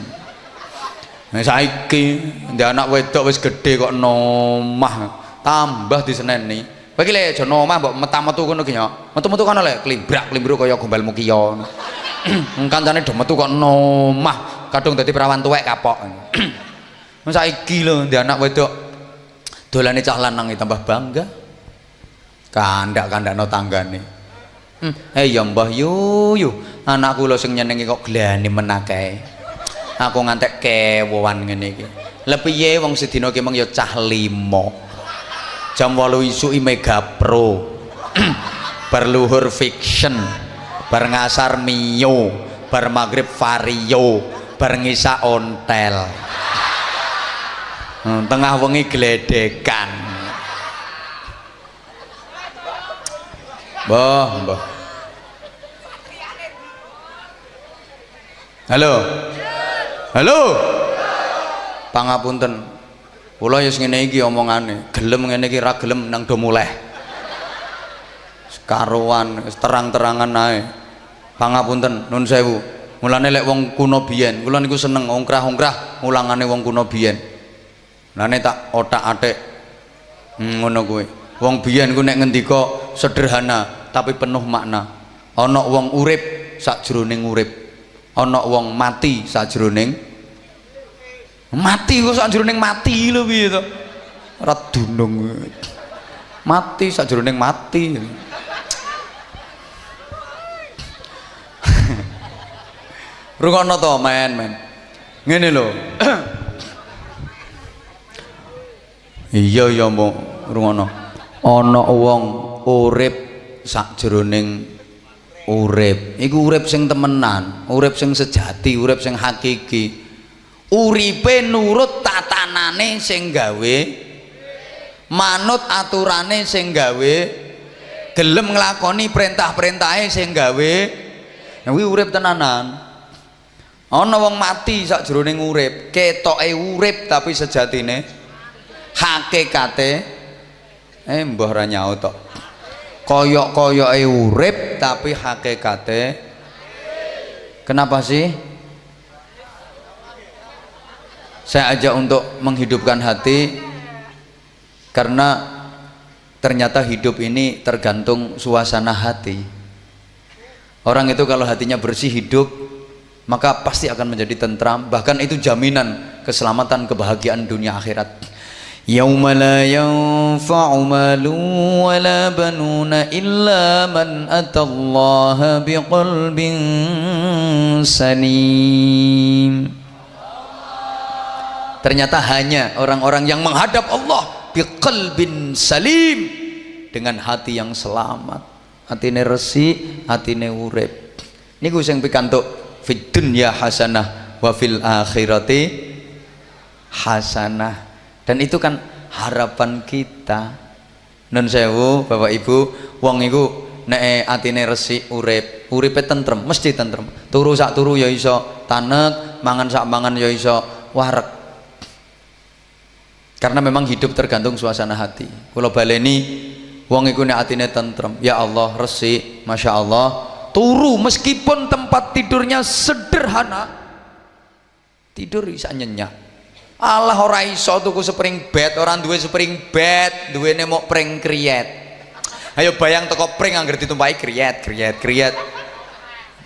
Nah, saiki ndek anak wedok wis gedhe kok nomah tambah diseneni. Kowe iki lek aja nomah mbok metu ngono ki ya. Metu-metu kono lek klimbrak-klimbruk kaya gombal mukiya. Kancane do metu kok nomah, kadung dadi perawan tuwek kapok. Saiki lho ndek anak wedok dolane cah lanang tambah bangga. Kandak-kandakno tanggane. Ya mbah yu, anakku lho sing nyenengi kok glani menake. Aku ngantek kewoan ngene iki. Lah piye wong sedina ki mung ya cah 5. Jam 8 isuki Mega Pro. Berluhur fiction. Bar ngasar Mio, bar magrib Vario, bar ngisa ontel. Tengah wengi gledekan. Mbah. Halo. Pangapunten. Kula ya ngene iki omongane, gelem ngene iki ra gelem nang do muleh. Karuan terang-terangan ae. Pangapunten nun sewu. Mulane lek wong kuno biyen, kula niku seneng ongkrah-ongkrah mulangane wong kuno biyen. Lane tak otak-atik ngono kuwi. Wong biyen ku nek ngendika sederhana tapi penuh makna. Ana wong urip sakjroning urip. Ana wong mati sakjroning mati kok sakjroning mati lho piye to. Ora dunung. Mati sakjroning mati. Rungokno to men. Ngene lho. Iya mbok rungokno. Ana wong urip sakjroning urip. Iku urip sing temenan, urip sing sejati, urip sing hakiki. Uripe nurut tatanane sing gawe, manut aturane sing gawe, gelem nglakoni perintah-perintahe sing gawe. Kuwi urip tenanan. Ana wong mati sakjroning urip, ketoke urip tapi sejatine hakikate mbah ra nyaut tok. Koyok-koyoke urip tapi hakikate kenapa sih? Saya ajak untuk menghidupkan hati karena ternyata hidup ini tergantung suasana hati. Orang itu kalau hatinya bersih hidup maka pasti akan menjadi tentram, bahkan itu jaminan keselamatan kebahagiaan dunia akhirat. Yauma la yanfa'u malun wala banuna illa man atallaha biqalbin salim. Ternyata hanya orang-orang yang menghadap Allah biqalbin salim, dengan hati yang selamat, hatine resik, hatine urip. Niku sing pikantuk fid dunya hasanah wa fil akhirati hasanah. Dan itu kan harapan kita. Nun sewu Bapak Ibu, wong iku nek atine resik urip, uripe tentrem, mesti tentrem. Turu sak turu ya iso tanek, mangan sak mangan ya iso wareg. Karena memang hidup tergantung suasana hati. Kula baleni wong iku nek atine tentrem, ya Allah resik, Masya Allah, turu meskipun tempat tidurnya sederhana, tidur bisa nyenyak. Allah ora iso tuku spring bed, orang duwe spring bed, duwene mok pring kriyet. Ayo bayang teko pring angger ditumpahi kriyet.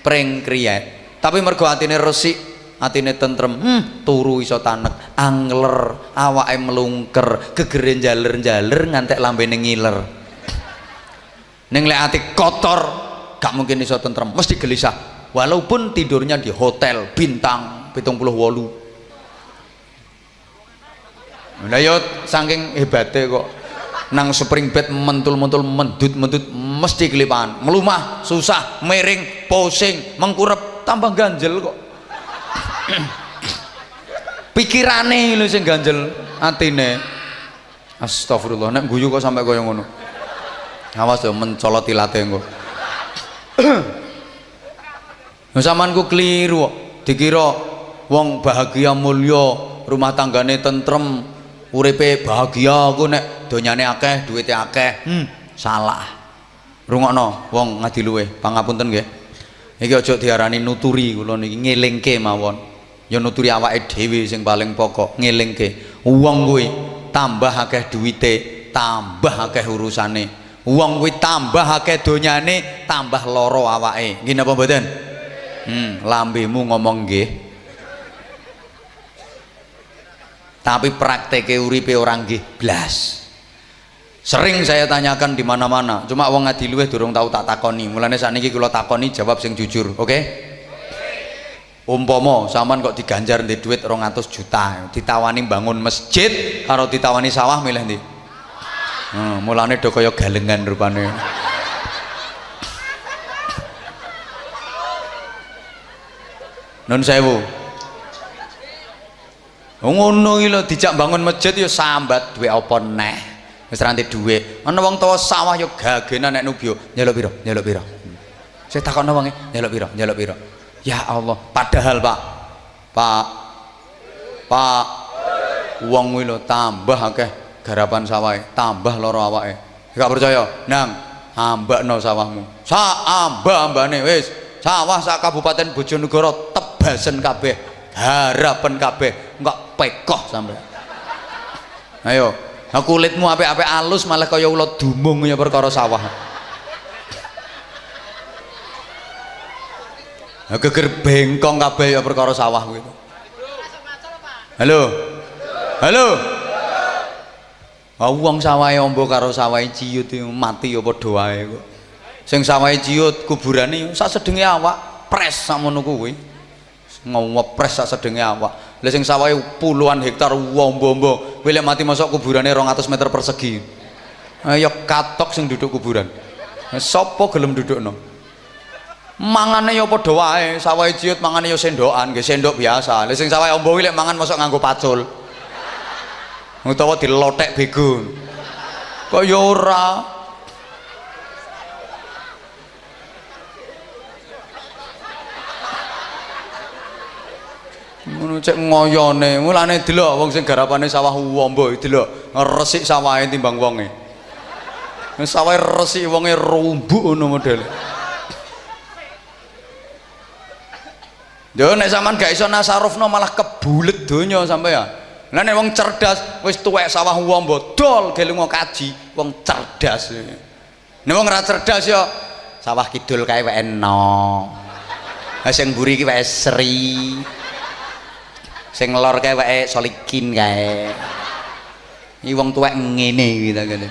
Pring kriyet. Tapi mergo atine resik, atine tentrem, turu iso tanek, angler, awake melungker, gegere jaler-jaler ngantek lambene ngiler. Ning lek ati kotor, gak mungkin iso tentrem, mesti gelisah. Walaupun tidurnya di hotel bintang 78. Lah yo saking hebate kok nang spring bed mentul-mentul mendut-mendut mesti kelipan, melumah susah, miring, pusing, mengkurep, tambah ganjel kok. Pikirane lho sing ganjel, atine. Astagfirullah, nek guyu kok sampai kaya ngono. Awas yo mencolot ilate engko. Sampeanku keliru kok. Dikira wong bahagia mulya, rumah tanggane tentrem, uripe bahagia aku nek donyane akeh, duwite akeh. Salah. Rungokno wong ngadi luweh, pangapunten nggih. Iki aja diarani nuturi, kula niki ngelingke mawon. ya nuturi awake dhewe sing paling pokok. Ngelingke wong kuwi tambah akeh duwite tambah akeh urusane, wong kuwi tambah akeh donyane tambah lara awake. Nggih napa mboten? Lambemu ngomong nggih, tapi prakteke uripe orang nggih blas. Sering saya tanyakan di mana-mana, cuma wong ngadi luweh durung tahu tak takoni. Mulane sakniki kula takoni jawab sing jujur, oke? Umpama sampean kok diganjar ndek duit 200 juta, ditawani bangun masjid karo ditawani sawah milih ndi? Mulane do kaya galengan rupane. Nun sewu. Ngono iki lho dijak bangun masjid ya sambat duwe apa neh. Wis ra entek dhuwit. Ana wong tawa sawah ya gagenan nek nubyo. Nyeluk piro? Nyeluk piro? Saya takokno wonge, nyeluk piro? Nyeluk piro? Ya Allah, padahal Pak wong kuwi lho tambah akeh garapan sawahe, tambah lara awake. Gak percaya? Nang ambakno sawahmu. Sak amba-ambane wis sawah sak Kabupaten Bojonegoro tebasen kabeh, harapan kabeh, enggak pekoh sampe. Ayo, kulitmu apik-apik alus malah kaya ulo dumung ya perkara sawah. Geger bengkong kabeh ya perkara sawah kuwi. Halo. Halo. Wong sawahe ombo karo sawahe ciut mati ya padha wae kok. Sing sawahe ciut kuburane sak sedenge awak pres sakmono kuwi. Ngopres sak sedenge awak. Lah sing sawahe puluhan hektar ombo-ombo, kowe lek mati mosok kuburane 200 meter persegi. Ya katok sing duduk kuburan. Sapa gelem dudukno? Mangane ya padha wae, sawahe ciut mangane ya sendokan, nggih sendok biasa. Lah sing sawahe ombo kuwi lek mangan mosok nganggo pacul. Utawa dilotek bego. Kok ya ora. Ngono cek ngoyone, mulane delok wong sing garapane sawah ombo delok ngresik sawahe timbang wonge. Sawahe resik wonge rumbuk ngono modele. Yo nek sampean gak iso nasarufno malah kebulet donya sampean. Lah nek wong cerdas wis tuwek sawah ombo dol gelunga kaji, wong cerdas. Nek wong ora cerdas ya sawah kidul kae wae eno. Ha sing mburi ki wae seri. Sing lor kae wae solikin kae. Iki wong tuwek ngene iki ta kene.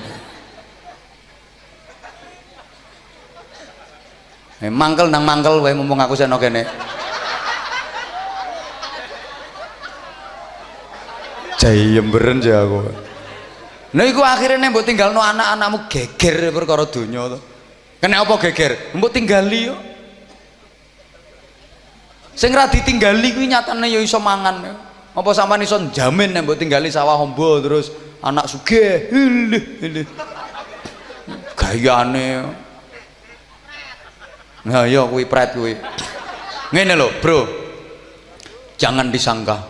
Mangkel nang mangkel wae mumpung aku seno kene. Jayemberen ya aku. Nah iku akhirnya mbok tinggalno anak-anakmu geger perkara donya to. Kena apa geger? Mbok tinggali yo. Sing ra ditinggali kuwi nyatane ya iso mangan. Apa sampean iso njamin nek mbok tinggali sawah ombo terus anak sugih. Hilih. Gayane. Nah ya kuwi pret kuwi. Ngene lho, Bro. Jangan disangka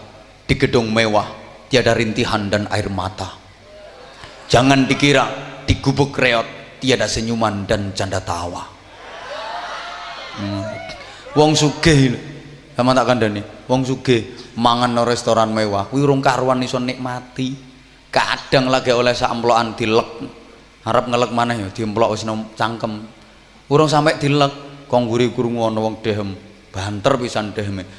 di gedung mewah tiada rintihan dan air mata. Jangan dikira di gubuk reot tiada senyuman dan canda tawa. Wong sugih sama tak kandhani, wong sugih mangan no restoran mewah kuwi urung karuan iso nikmati. Kadang lagi oleh sak emplokan dilek. Harap ngelek maneh ya diemplok wis nang cangkem. Urung sampe dilek kok ngguri krungu ana wong dehem. Banter pisan deheme.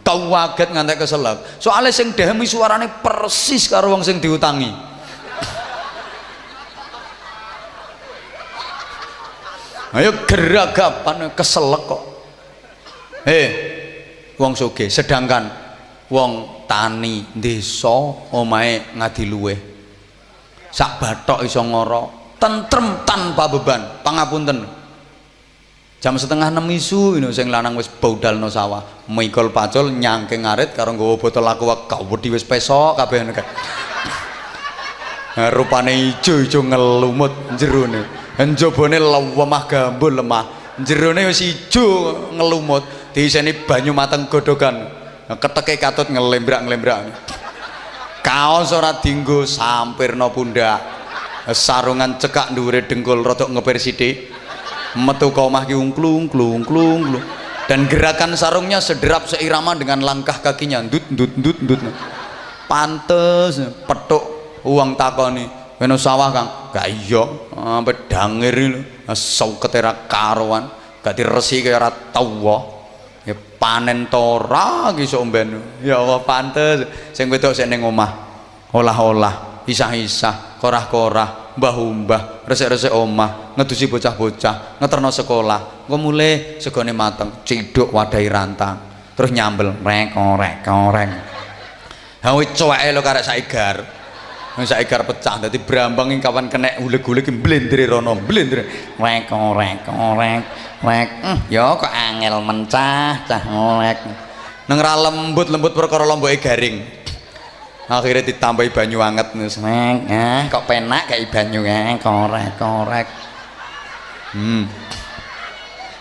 Kau waget ngantek keselak. Soalnya sing dehem suarane persis karo wong sing diutangi. Ayo geragapan keselak kok. Wong sugih sedangkan wong tani desa omahe ngadi luweh. Sak bathok iso ngoro, tentrem tanpa beban. Pangapunten. Jam 5:30 isu ini sing lanang wis baudal no sawah mikul pacul nyangke ngarit karo nggawa botol aqua kawedi wis pesok kabeh nek. Rupane ijo-ijo ngelumut jerone. Njabane lemah gambul lemah. Jerone wis ijo ngelumut diiseni banyu mateng godhogan. Keteke katut ngelembrak-ngelembrak. Kaos ora dienggo sampirna pundak. Sarungan cekak dhuwure dengkul rada ngeper sithik. Metu ka omah ki ungklung. dan gerakan sarungnya sederap seirama dengan langkah kakinya. Ndut ndut ndut ndut. Pantes petuk uang takoni kena sawah Kang. Gak iya sampe dangir lho saukete ra karuan, gak diresi kaya ora tau. Ya panen tora iki sok mben. Ya Allah pantes sing wedok sik ning omah olah-olah, isah-isah, korah-korah, mbah-mbah, resik-resik omah, ngedusi bocah-bocah, ngeterno sekolah. Engko mulai segone mateng, ciduk wadahi rantang, terus nyambel rek-korek-koreng. Ha wis cuweke lho karek saigar. Wis saigar pecah dadi brambang ing kawan kenek uleg-uleg blendere rono, blendere rek-korek-korek. Rek, ya kok angel mencah cah ngolek. Neng ra lembut-lembut perkara lomboke garing. Akhirnya ditambahi banyu anget nus. Kok penak kayak banyu korek-korek.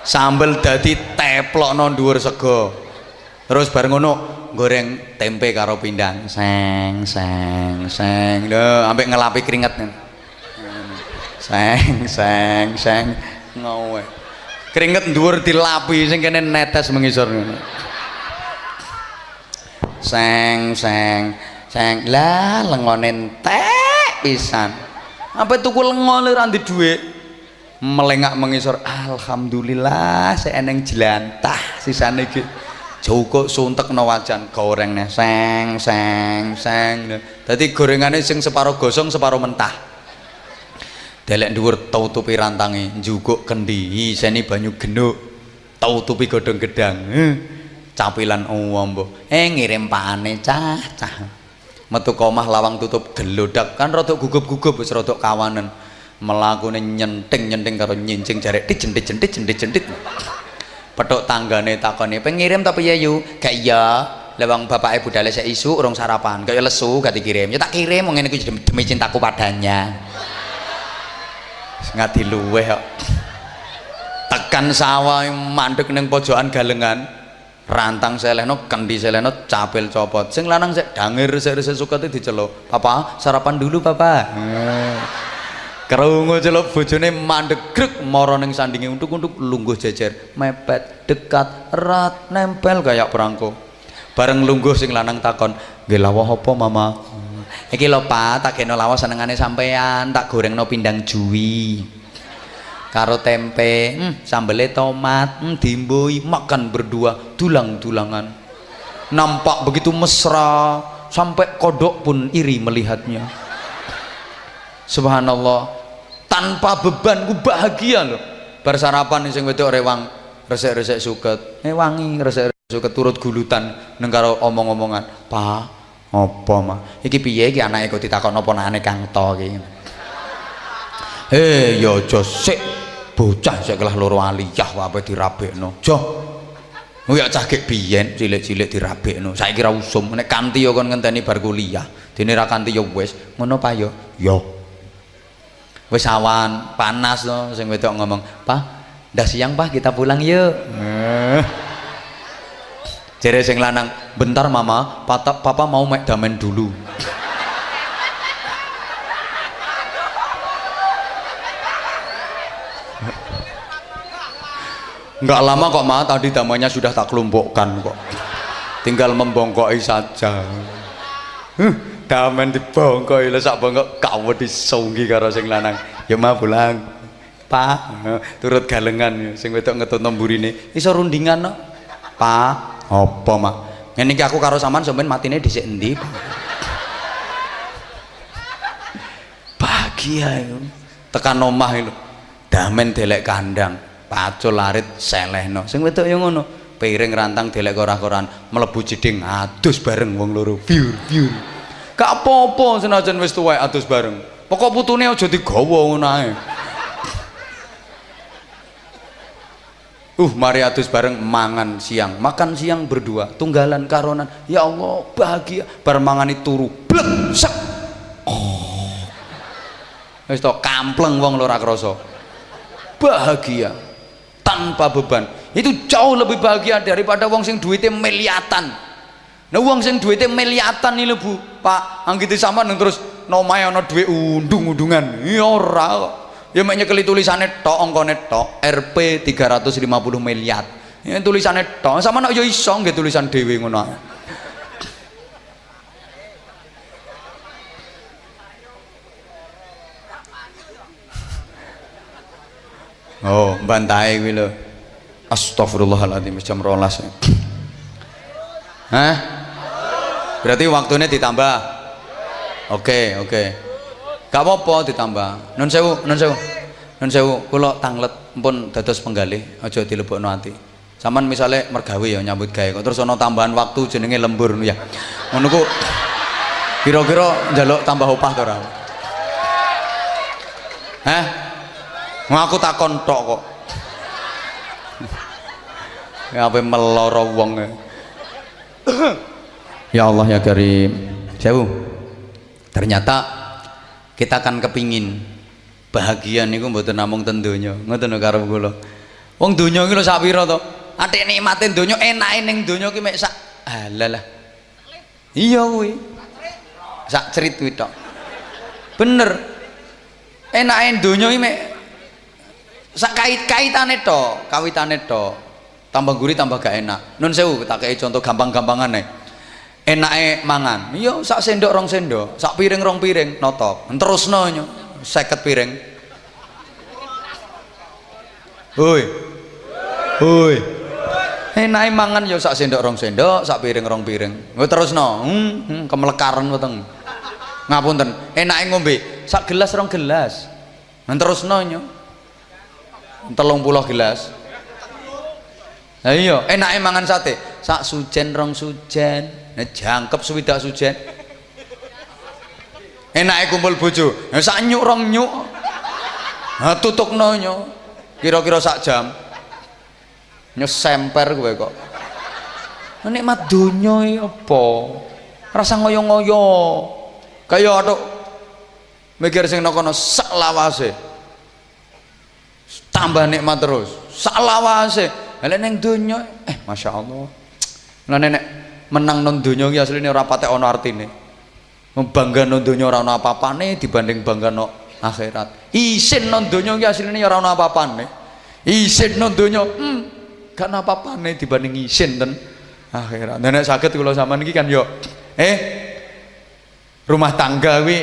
Sambel dadi teplokno dhuwur sego. Terus bareng ngono goreng tempe karo pindang. Seng seng seng. Lho, ambek ngelapi keringet. Seng seng seng ngowe. Keringet dhuwur dilapi sing kene netes mengisor ngono. Seng seng seng lah lengone entek pisan. Apa tuku lengo le ra ndek dhuwit. Melengak mengisor, alhamdulillah saya eneng jelantah sisane iki. Joko suntekno wajan gorengne seng seng seng. Dadi gorengane sing separo gosong separo mentah. Delek dhuwur tutupi rantange, njuguk kendi, iseni banyu genuk, tutupi godhong gedang. Capilan ombo. Ngirim pakane cah. Metu omah lawang tutup gelodak kan rada gugup-gugup wis rada kawanen. Melakune nyenting-nyenting karo nyincing jarek dijentit-jentit. Petuk tanggane takoni, "Pengirim tapi ya yu?" "Gak iya. Lewang bapake budale sik isu urung sarapan. Kaya lesu gak dikirim." "Ya tak kirim wong ngene iki demi cintaku padanya." Ngati luweh kok. Tekan sawah mandek ning pojokan galengan. Rantang selehno, kendi selehno, capil copot. Sing lanang sik dangir sik sukate diceluk. "Papa, sarapan dulu, Papa." Krungu celuk bojone mandek grek mara ning sandinge untuk-untuk lungguh jejer, mepet, dekat, erat, nempel kayak perangko. Bareng lungguh sing lanang takon, "Nggih lawuh apa, Mama?" "Iki lho, Pak, tak geno lawuh senengane sampean, tak gorengno pindang jui. Karo tempe, sambele tomat, dimbui, makan berdua, dulang-dulangan." Nampak begitu mesra, sampai kodok pun iri melihatnya. Subhanallah, tanpa beban ku bahagia loh. Bar sarapan sing wedok rewang resik-resik suket. Wangi resik-resik suket turut gulutan neng karo omong-omongan. "Pak, apa mah? Iki piye iki anake kok ditakon apa nane Kang To iki?" Ya aja sik bocah sik kelas loro aliyah wae dirabekno. Jo. Ya cah gek biyen cilik-cilik dirabekno. Saiki ra usum nek kanthi ya kon ngenteni bar kuliah. Dene ra kanthi ya wis. Ngono pa ya? Ya. Wis awan panas to sing wedok ngomong, "Pak, udah siang Pak, kita pulang yuk." Jere sing lanang, "Bentar Mama, Papa mau mek damen dulu." Enggak lama kok Ma, tadi damanya sudah tak kelompokkan kok. Tinggal membongkoki saja. Damen dibongkoki lho sak bongkok kawe disunggi karo sing lanang. "Ya Ma pulang." "Pak," turut galengan sing wedok ngetutno mburine. "Iso rundingan no." "Pak, apa Ma? Ngene iki aku karo sampean sampean matine dhisik endi?" Bahagia itu. Tekan omah itu. Damen delek kandang, pacul larit selehno. Sing wedok ya ngono. Piring rantang delek korah-koran, mlebu jeding adus bareng wong loro. Biur-biur. Gak apa-apa senajan wis tuwek adus bareng. Pokok putune aja digawa ngono ae. Mari adus bareng mangan siang. Makan siang berdua, tunggalan karonan. Ya Allah, bahagia. Bar mangani turu, blek sek. Wis to kampleng wong lho ora krasa. Bahagia tanpa beban. Itu jauh lebih bahagia daripada wong sing duwite miliatan. Nah wong sing duwite miliatan iki lho Bu, Pak, anggite sampean terus nomae ana dhuwit undung-undungan. Ya ora kok. Ya mek nyekeli tulisane tok angkane tok, Rp 350 miliar. Ya tulisane tok. Sama nek yo iso nggih tulisan dhewe ngono ae. Oh, bantai kuwi lho. Astagfirullahaladzim jam 12. Hah? Berarti waktunya ditambah. Oke. Gak apa-apa ditambah. Nun sewu. Nun sewu, kula tanglet pun dados penggalih, aja dilebokno ati. Saman misale mergawe ya nyambut gawe kok terus ana tambahan waktu jenenge lembur ya. Ngono ku kira-kira njaluk tambah upah to ora? Hah? Ngaku takon tok kok. Ya apa meloro wong. Ya Allah ya Karim. Sewu. Ternyata kita kan kepingin bahagia niku mboten namung ten donya. Ngoten lho karo kula. Wong donya iki lho sak pira to? Atik nikmate donya enake ning donya ki mek sak halalah. Iya kuwi. Sak cerit kuwi tok. Bener. Enake donya iki mek sak kait-kaitane tok, kawitane tok. Tambah gurih tambah gak enak. Nun sewu tak kei contoh gampang-gampangane. Enake mangan. Iya sak sendok rong sendok, sak piring rong piring notok. Terusno nyo 50 piring. Hoi. Enake mangan ya sak sendok rong sendok, sak piring rong piring. Nggo terusno. Kemelekaran weteng. Ngapunten, enake ngombe sak gelas rong gelas. Terusno nyo. 30 gelas. Lah iya, enake mangan sate, sak sujen rong sujen, jangkep swidak sujen. Enake kumpul bojo, sak nyuk rong nyuk. Ha tutukno nyo. Kira-kira sak jam. Nyo semper kowe kok. Nikmat donya iki apa? Rasa ngoyo-ngoyo. Kaya atuk mikir sing kono sak lawase. Tambah nikmat terus sak lawase. Lha ning donya Masya Allah. Lah nek menang nang donya ki asline ora patek ana artine. Bangga nang donya ora ana apa-apane dibanding bangga nang akhirat. Isin nang donya ki asline ora ana apa-apane. Isin nang donya gak ana apa-apane dibanding isin ten akhirat. Nek saged kula sampean iki kan yo rumah tangga kuwi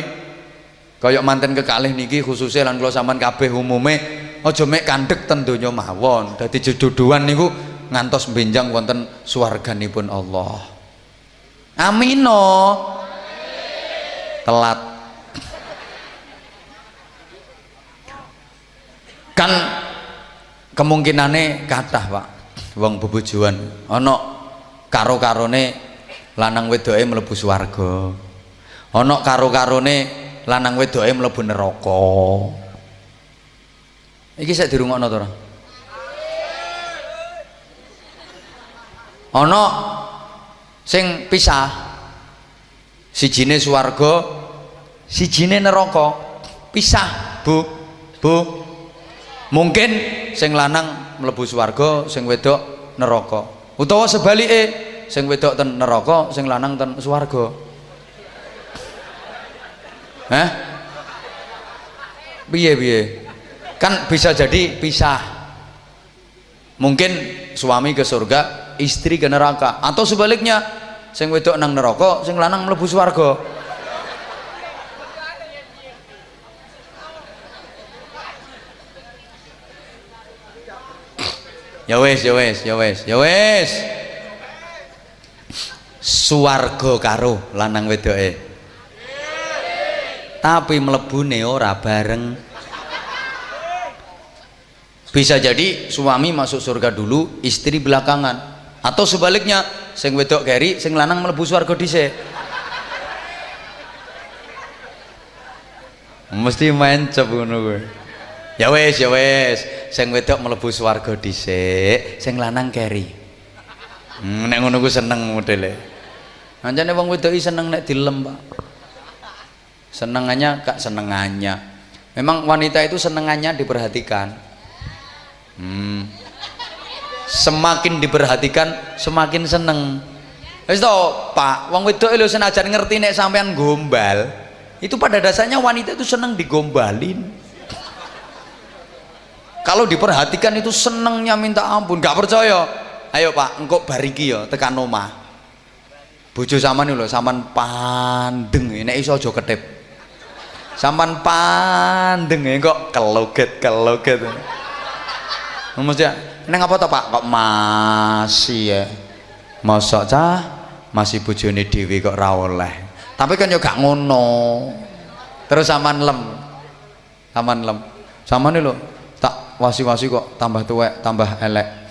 kaya manten kekalih niki khususnya lan kula sampean kabeh umume aja mek kandhek ten donya mawon. Dadi jodohan niku ngantos benjang wonten swarganipun Allah. Amino. Telat. Kan kemungkinane kathah, Pak. Wong bebojoan ana karo-karone lanang wedoke mlebu swarga. Ana karo-karone lanang wedoke mlebu neraka. Iki sik dirungokno to ora? Ana sing pisah. Sijine swarga, sijine neraka. Pisah, Bu. Mungkin sing lanang mlebu swarga, sing wedok neraka. Utawa sebalike, sing wedok ten neraka, sing lanang ten swarga. Hah? Piye? Kan bisa jadi pisah. Mungkin suami ke surga, istri ke neraka, atau sebaliknya sing wedok nang neraka, sing lanang mlebu swarga. Ya wes. Swarga karo lanang wedoke. Tapi mlebune ora bareng. Bisa jadi suami masuk surga dulu, istri belakangan, atau sebaliknya sing wedok keri, sing lanang mlebu swarga dhisik. Mesti mancep ngono kowe. Ya wes, sing wedok mlebu swarga dhisik, sing lanang keri. Nek ngono ku seneng modele. Ancane wong wedok iki seneng nek dilem, Pak. Senengannya. Memang wanita itu senengannya diperhatikan. Semakin diperhatikan semakin seneng. Wis to, Pak, wong wedok lho senajan ngerti nek sampean gombal, itu pada dasarnya wanita itu seneng digombalin. Kalau diperhatikan itu senengnya minta ampun. Gak percaya? Ayo Pak, engko bariki ya tekan omah. Bojo sampean lho, sampean pandeng nek iso aja ketip. Sampean pandeng kok keloget. Mesti neng apa to Pak? Kok masih ya. Mosok cah masih bojone dhewe kok ra oleh. Tapi kan yo gak ngono. Terus sampean lem. Sampean lho tak wasi-wasi kok tambah tuwek, tambah elek.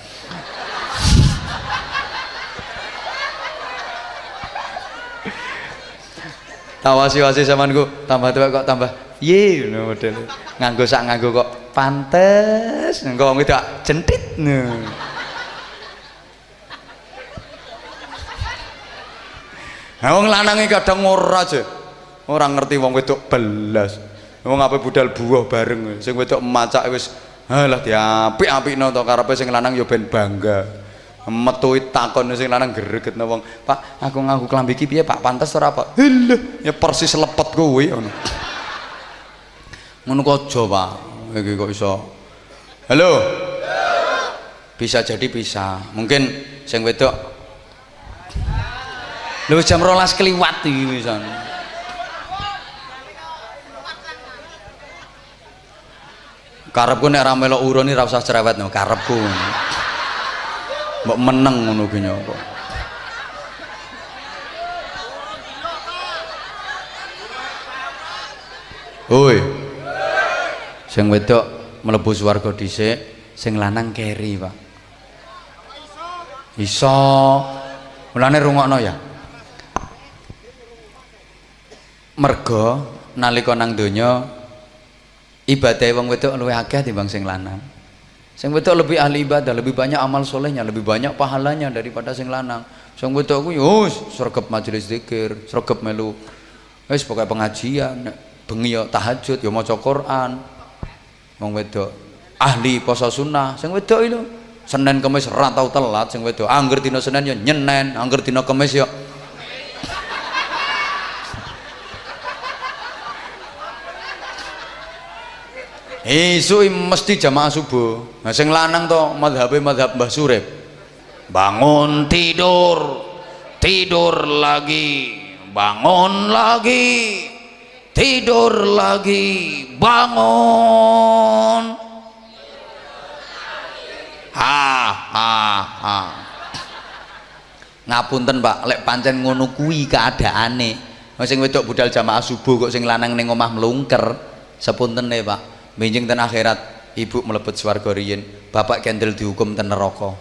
Tak wasi-wasi sampeanku tambah tuwek kok tambah ye ngono model. Nganggo sak nganggo kok pantes, engko wong wedok jentit. Wong lanange kadang ora aja. Ora ngerti wong wedok belas. Wong ape budal buah bareng. Sing wedok macak wis halah diapik-apikno to karepe sing lanang ya ben bangga. Metu takon sing lanang gregetno wong. Pak, aku nganggo klambi iki piye Pak? Pantes ora Pak? Lho, ya persis lepet kowe ngono. Ngono kok aja Pak. Iki kok iso. Halo. Bisa jadi bisa. Mungkin sing wedok lho jam 12 keliwat iki pisan. Karepku nek ra melok urun ora usah cerewet no, karepku. Mbok meneng ngono ki nyapa. Hoi. Sing wedok mlebu swarga dhisik, sing lanang keri, Pak. Iso. Mulane rungokno ya. Mergo nalika nang donya ibadah wong wedok luwih akeh timbang sing lanang. Sing wedok lebih ahli ibadah, lebih banyak amal solehnya, lebih banyak pahalanya daripada sing lanang. Sing wedok ku yo sregep majelis zikir, sregep melu wis pokoke pengajian, bengi yo tahajud, yo maca Quran. Wong wedok ahli poso sunnah, sing wedok itu Senin Kamis ora tau telat sing wedok. Angger dina Senin yo nyenen, angger dina Kamis yo isuk mesti jamaah subuh. Nah sing lanang to madhab Mbah Surip. Bangun tidur, tidur lagi, bangun lagi, tidur lagi, bangun. Ha. Ngapunten Pak, lek pancen ngono kuwi keadaane. Sing wedok budal jamaah subuh kok sing lanang ning omah mlungker. Sepuntene Pak. Benjing ten akhirat ibu mlebet swarga riyin, bapak kendel dihukum ten neraka.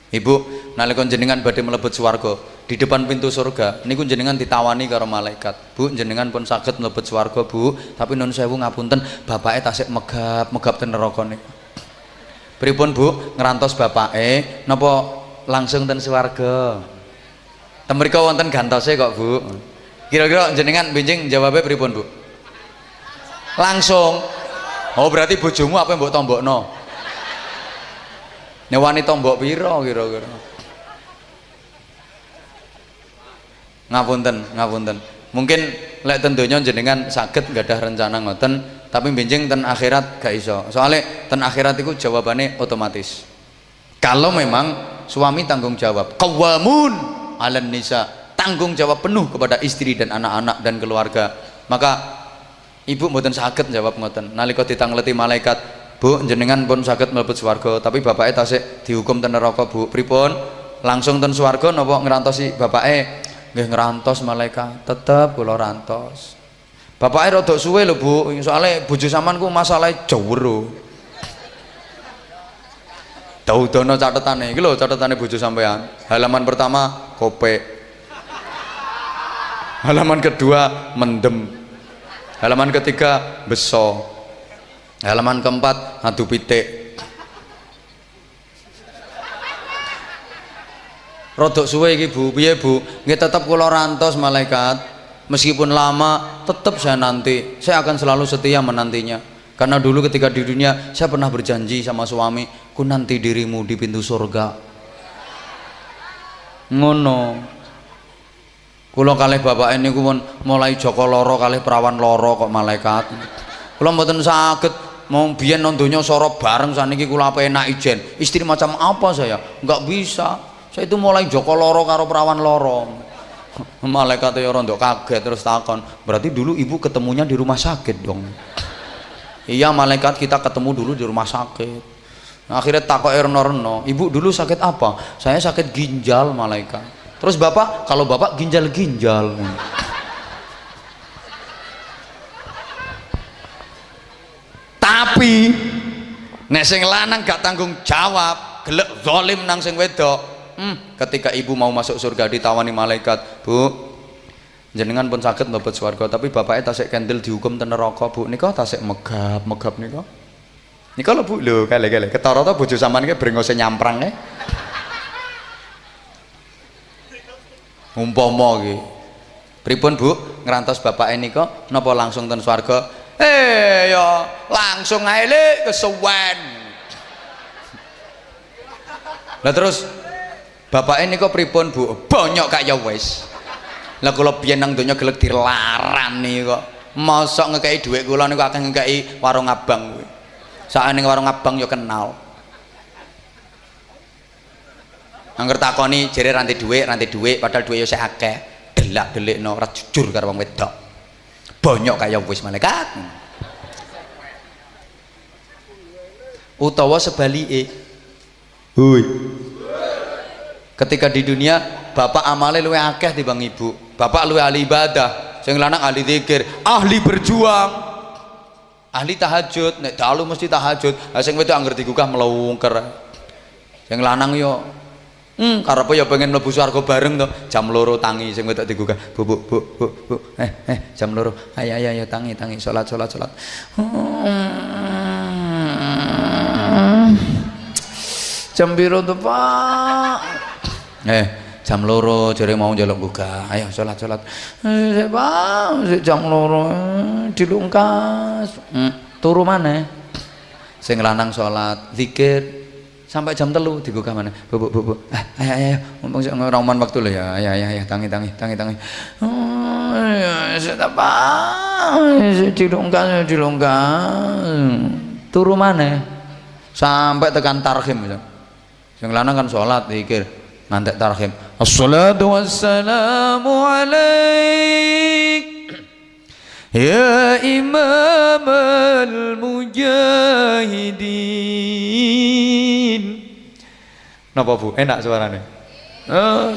Ibu nalika jenengan badhe mlebet swarga, di depan pintu surga niku jenengan ditawani karo malaikat. Bu, jenengan pun saged mlebet swarga, Bu, tapi nun sewu ngapunten bapake tasik megap ten neraka niku. Pripun Bu, ngrantos bapake napa langsung ten swarga? Ten mriku wonten gantose kok, Bu. Kira-kira jenengan benjing jawabe pripun, Bu? Langsung. Oh berarti bojomu apa yang mbok tombokno? Nek wani tombok pira kira-kira? Ngapunten. Mungkin lek ten donya jenengan saged nggadah rencana ngoten, tapi benjing ten akhirat gak iso. Soalnya ten akhirat itu jawabannya otomatis. Kalau memang suami tanggung jawab, qawamun 'alan nisa, tanggung jawab penuh kepada istri dan anak-anak dan keluarga, maka ibu mboten saged jawab ngoten. Nalika ditangleti malaikat, Bu, jenengan pun saged mlebet swarga, tapi bapake tasik dihukum ten neraka, Bu. Pripun? Langsung ten swarga napa ngrantosi bapake? Nggih ngrantos malaikat. Tetep kula rantos. Bapake rada suwe lho, Bu. Soale bojo sampean ku masalahe jawero. Daudono catetane. Iki lho catetane bojo sampean. Halaman pertama kopek. Halaman kedua mendem. Halaman ketiga beso. Halaman keempat adu pitik. Rodok suwe iki Bu, piye Bu? Nggih tetep kula rantos malaikat. Meskipun lama tetap saya nanti. Saya akan selalu setia menantinya. Karena dulu ketika di dunia saya pernah berjanji sama suami, ku nanti dirimu di pintu surga. Ngono. Kula kalih bapak niku pun mulai Joko loro kalih perawan loro kok malaikat. Kula mboten saged mau biyen nang donya soro bareng saniki kula penak ijen. Istri macam apa saya? Enggak bisa. Saya itu mulai joko loro karo perawan loro. Malaikat ya rondo kaget terus takon, berarti dulu ibu ketemunya di rumah sakit dong. Iya malaikat, kita ketemu dulu di rumah sakit. Nah, akhirnya takok erno, ibu dulu sakit apa? Saya sakit ginjal malaikat. Terus bapak, kalau bapak ginjal. Tapi nek sing lanang gak tanggung jawab, gelek zalim nang sing wedok. Ketika ibu mau masuk surga ditawani malaikat, Bu, jenengan pun sakit mlebet swarga, tapi bapaknya tasik kendel dihukum ten neraka, Bu. Nika tasik megap nika. Nika lho Bu, lho kale ketara ta bojo sampean iki brengose nyamprang umpama iki. Pripun Bu, ngrantos bapake nika napa langsung ten swarga? Ya langsung ae le kesuwen. Lah terus bapak ini kok pripun Bu? Bonyok kak ya wis. Lah kula biyen nang donya gelek dilarani kok. Mosok ngekeki dhuwit kula niku akeh ngekeki warung abang kuwi. Sakjane ning warung abang ya kenal. Angger takoni jere ranti dhuwit, padahal dhuwit ya sik akeh. Delak-delikno ora jujur karo wong wedok. Bonyok kaya wis malaikat. Utawa sebalike. Hui. Ketika di dunia bapak amale luwih akeh timbang ibu, bapak luwih ahli ibadah, sing lanang ahli zikir, ahli berjuang, ahli tahajud. Nek dalu mesti tahajud, sing wedok angger digugah melungker. Sing lanang yo karepe ya pengen mlebu swarga bareng to, jam 2 tangi sing wedok digugah, bu jam 2, ayo tangi salat jam piro to Pak? Jam 2 jare mau njaluk buka. Ayo salat. Pak, jam 2 dilungkas. Turu maneh. Sing lanang salat, zikir sampai jam 3 digugah maneh. Bu. Ayo. Mumpung sik ngoroman waktu lho ya. Ayo tangi. Dilungkas. Turu maneh. Sampai tekan tarhim gitu. Sing lanang kan salat, zikir. Nanti tarhim, assalatu wassalamu alaik ya imam al-mujahidin. Napa Bu? Enak suaranya?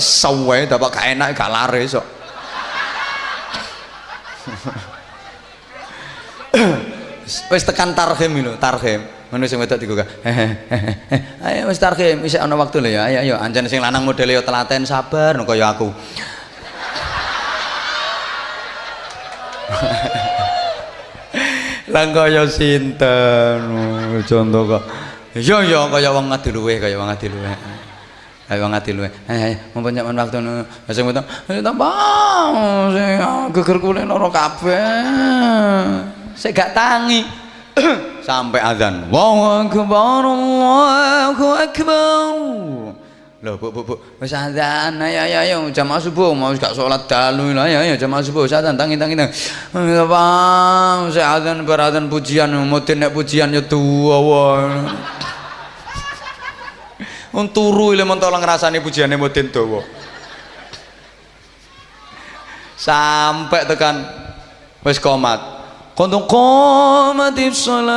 Sawe dapat gak enak gak lare sok. Wis tekan tarhim lho, tarhim. Ngono sing wedok digugah. Ayo wis tarhim, isih ana waktu lho ya. Ayo anjen sing lanang modele yo telaten sabar kaya aku. Lah kaya sinten contoh kok. Ya kaya wong ngadiluwe, Ayo mumpun nyaman waktu sing wedok. Tambah sing geger kule loro kabeh. Sik gak tangi. Sampai azan. Allahu akbar. Loh Bu. Wis azan. Ayo jamaah subuh mau gak salat dalu. Ayo jamaah subuh azan tangi. Bang, saya azan berazan pujian mudin nek pujian ya tuwa wae. Wong turu ile men tolong ngrasani pujiane mudin dawa. Sampai tekan wis qomat. Qad qamatis salat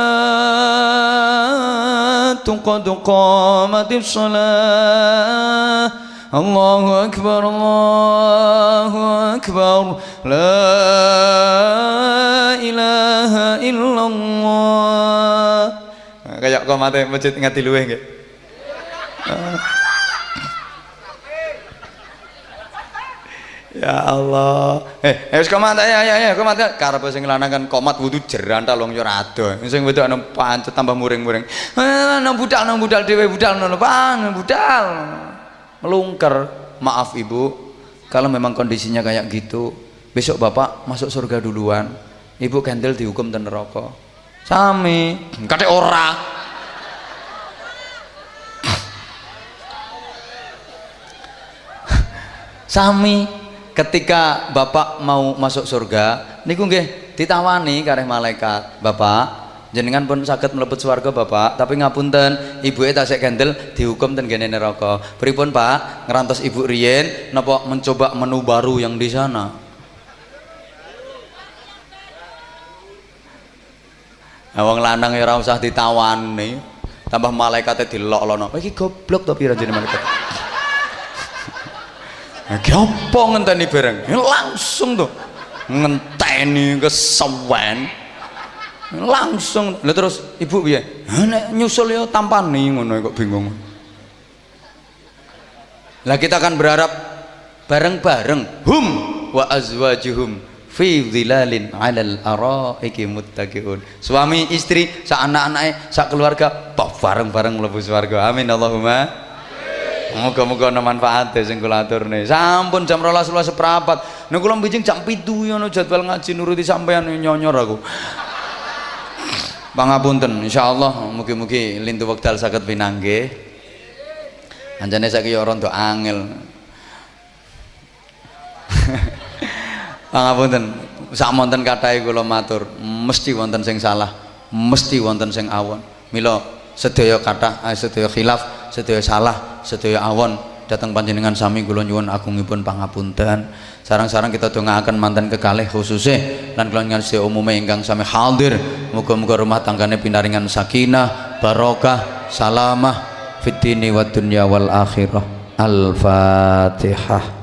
Allahu akbar la ilaha illallah. Kayak qomate masjid ngati luweh nggih. Ya Allah. Wis komat ayo komat. Karepe sing lanang kan komat wudu jeran ta long yo rada. Sing wedok ana pancet tambah muring-muring. Nang budal dhewe budal ngono, Bang, budal. Melungker. Maaf Ibu, kalau memang kondisinya kayak gitu, besok Bapak masuk surga duluan. Ibu kendel dihukum ten neraka. Sami, kate ora. Sami. Ketika Bapak mau masuk surga niku nggih ditawani kareh malaikat, Bapak jenengan pun saged mlebet swarga Bapak, tapi ngapunten ibuke tasik gendel dihukum ten kene neraka. Pripun Pak? Ngerantos ibu riyen napa mencoba menu baru yang di sana? Nah, wong lanang ya ora usah ditawani, tambah malaikate dilok-lono. Iki goblok to pira jenenge malaikat. Ki apa ngenteni bareng? Langsung tuh ngenteni kesewen. Langsung. Lah terus ibu piye? Nek nyusul ya tampani ngono kok bingung. Lah kita akan berharap bareng-bareng hum wa azwajuhum fi dhilalin 'alal araiki muttaqiun. Suami istri, sak anak-anake, sak keluarga bareng-bareng mlebu swarga. Amin Allahumma. Muga-muga ana manfaate sing kula aturne. Sampun jam 12 seprapat. Nek kula mbijing jam 7 ngono jadwal ngaji nuruti sampean nyonyor aku. Pangapunten insyaallah mugi-mugi lintu wekdal saged pinanggih. Anjane saiki ya rada angel. Pangapunten samonten kathah kula matur, mesti wonten sing salah, mesti wonten sing awon. Mila sedaya kathah sedaya khilaf, sedaya salah, sedaya awon datang panjenengan sami kula nyuwun agungipun pangapunten. Sarang-sarang kita dongaaken manten kekalih khususe lan kula nyuwun sedaya umume ingkang sami hadir, muga-muga rumah tanggane pinaringan sakinah, barokah, salamah fid dini wad dunya wal akhirah. Al-Fatihah.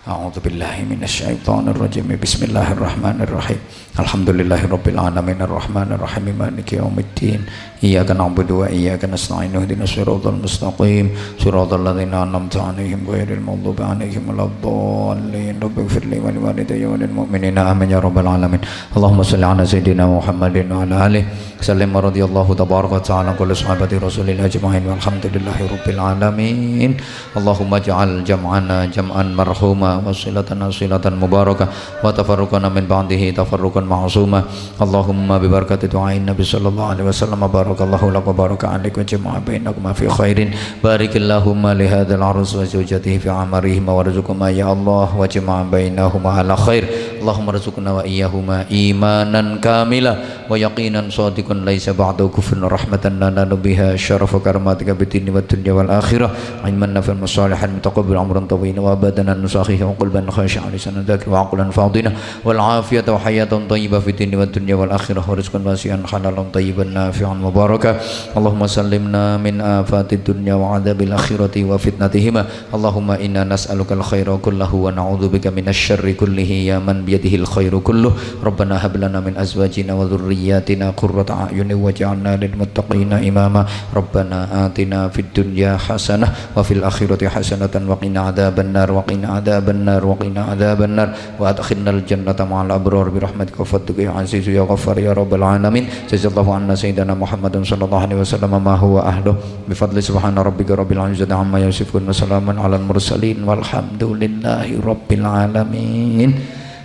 A'udzu billahi minasy syaithanir rajim. Bismillahirrahmanirrahim. Alhamdulillahirabbil alamin arrahmanir rahim maliki yaumiddin. Iyyaka na'budu wa iyyaka nasta'in ihdinas siratal mustaqim siratal ladzina an'amta 'alaihim ghairil maghdubi 'alaihim waladdallin. Rabbighfir li wa liwalidayya wa lil mu'minina amin ya rabbal alamin. Allahumma shalli 'ala sayyidina Muhammadin wa 'ala alihi sallim radhiyallahu tabaraka wa ta'ala kulli sahabati rasulillah ajma'in walhamdulillahirabbil alamin. Allahumma ij'al jam'ana jam'an marhuma wa silatana silatan mubarakah wa tafarruqana min ba'dihi tafarruqan ma'suma. Allahumma bi barakati du'ain Nabi sallallahu alaihi wasallam barakallahu lak wa baraka alaik wa jama'a bainakum fi khairin. Barikillahumma li hadzal arus wa zawjatihi fi amarihim wa warzuqhuma ya Allah wa jama'a bainahuma ala khair. Allahumma rzuqna wa iyyahuma imanan kamila wa yaqinan shadiqan laisa ba'da kufrun rahmatan lana biha syarafa karamatika bid-dini wad dunya wal akhirah. Ilman nafi'an musalihan mutaqabbil amran tawila wa badanan nusakhihi wa qalban khashi'an lisanan dzakir wa aqlan fadina wal afiyata wa hayatan thayyibah fid dini wad dunya wal akhirah wa rizqan wasi'an halalan thayyiban nafi'an mubarakah. Allahumma sallimna min afatid dunya wa adzabil akhirati wa fitnatihima. Allahumma inna nas'aluka al khaira kullahu wa na'udzubika minasy syarri kullihi ya man biyadihi al khairu kulluh. Rabbana hab lana min azwajina wa dhurriyyatina qurrata a'yunin waj'alna lil muttaqina imama. Rabbana atina fid dunya hasanah wa fil akhirati hasanatan wa qina adzabannar wa qina adzabannar wa qina adzabannar wa adkhilnal jannata ma'al abrar bi rahmatika wa fadlika ya aziz ya ghaffar ya rabbal alamin. Jazallahu anna sayyidina Muhammadan sallallahu alaihi wasallam ma huwa ahluh bi fadli subhana rabbika rabbil izzati amma yasifun wa salamun alal mursalin walhamdulillahi rabbil alamin.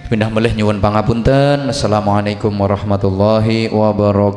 Pindah melih nyuwun pangapunten. Assalamualaikum warahmatullahi wabarakatuh.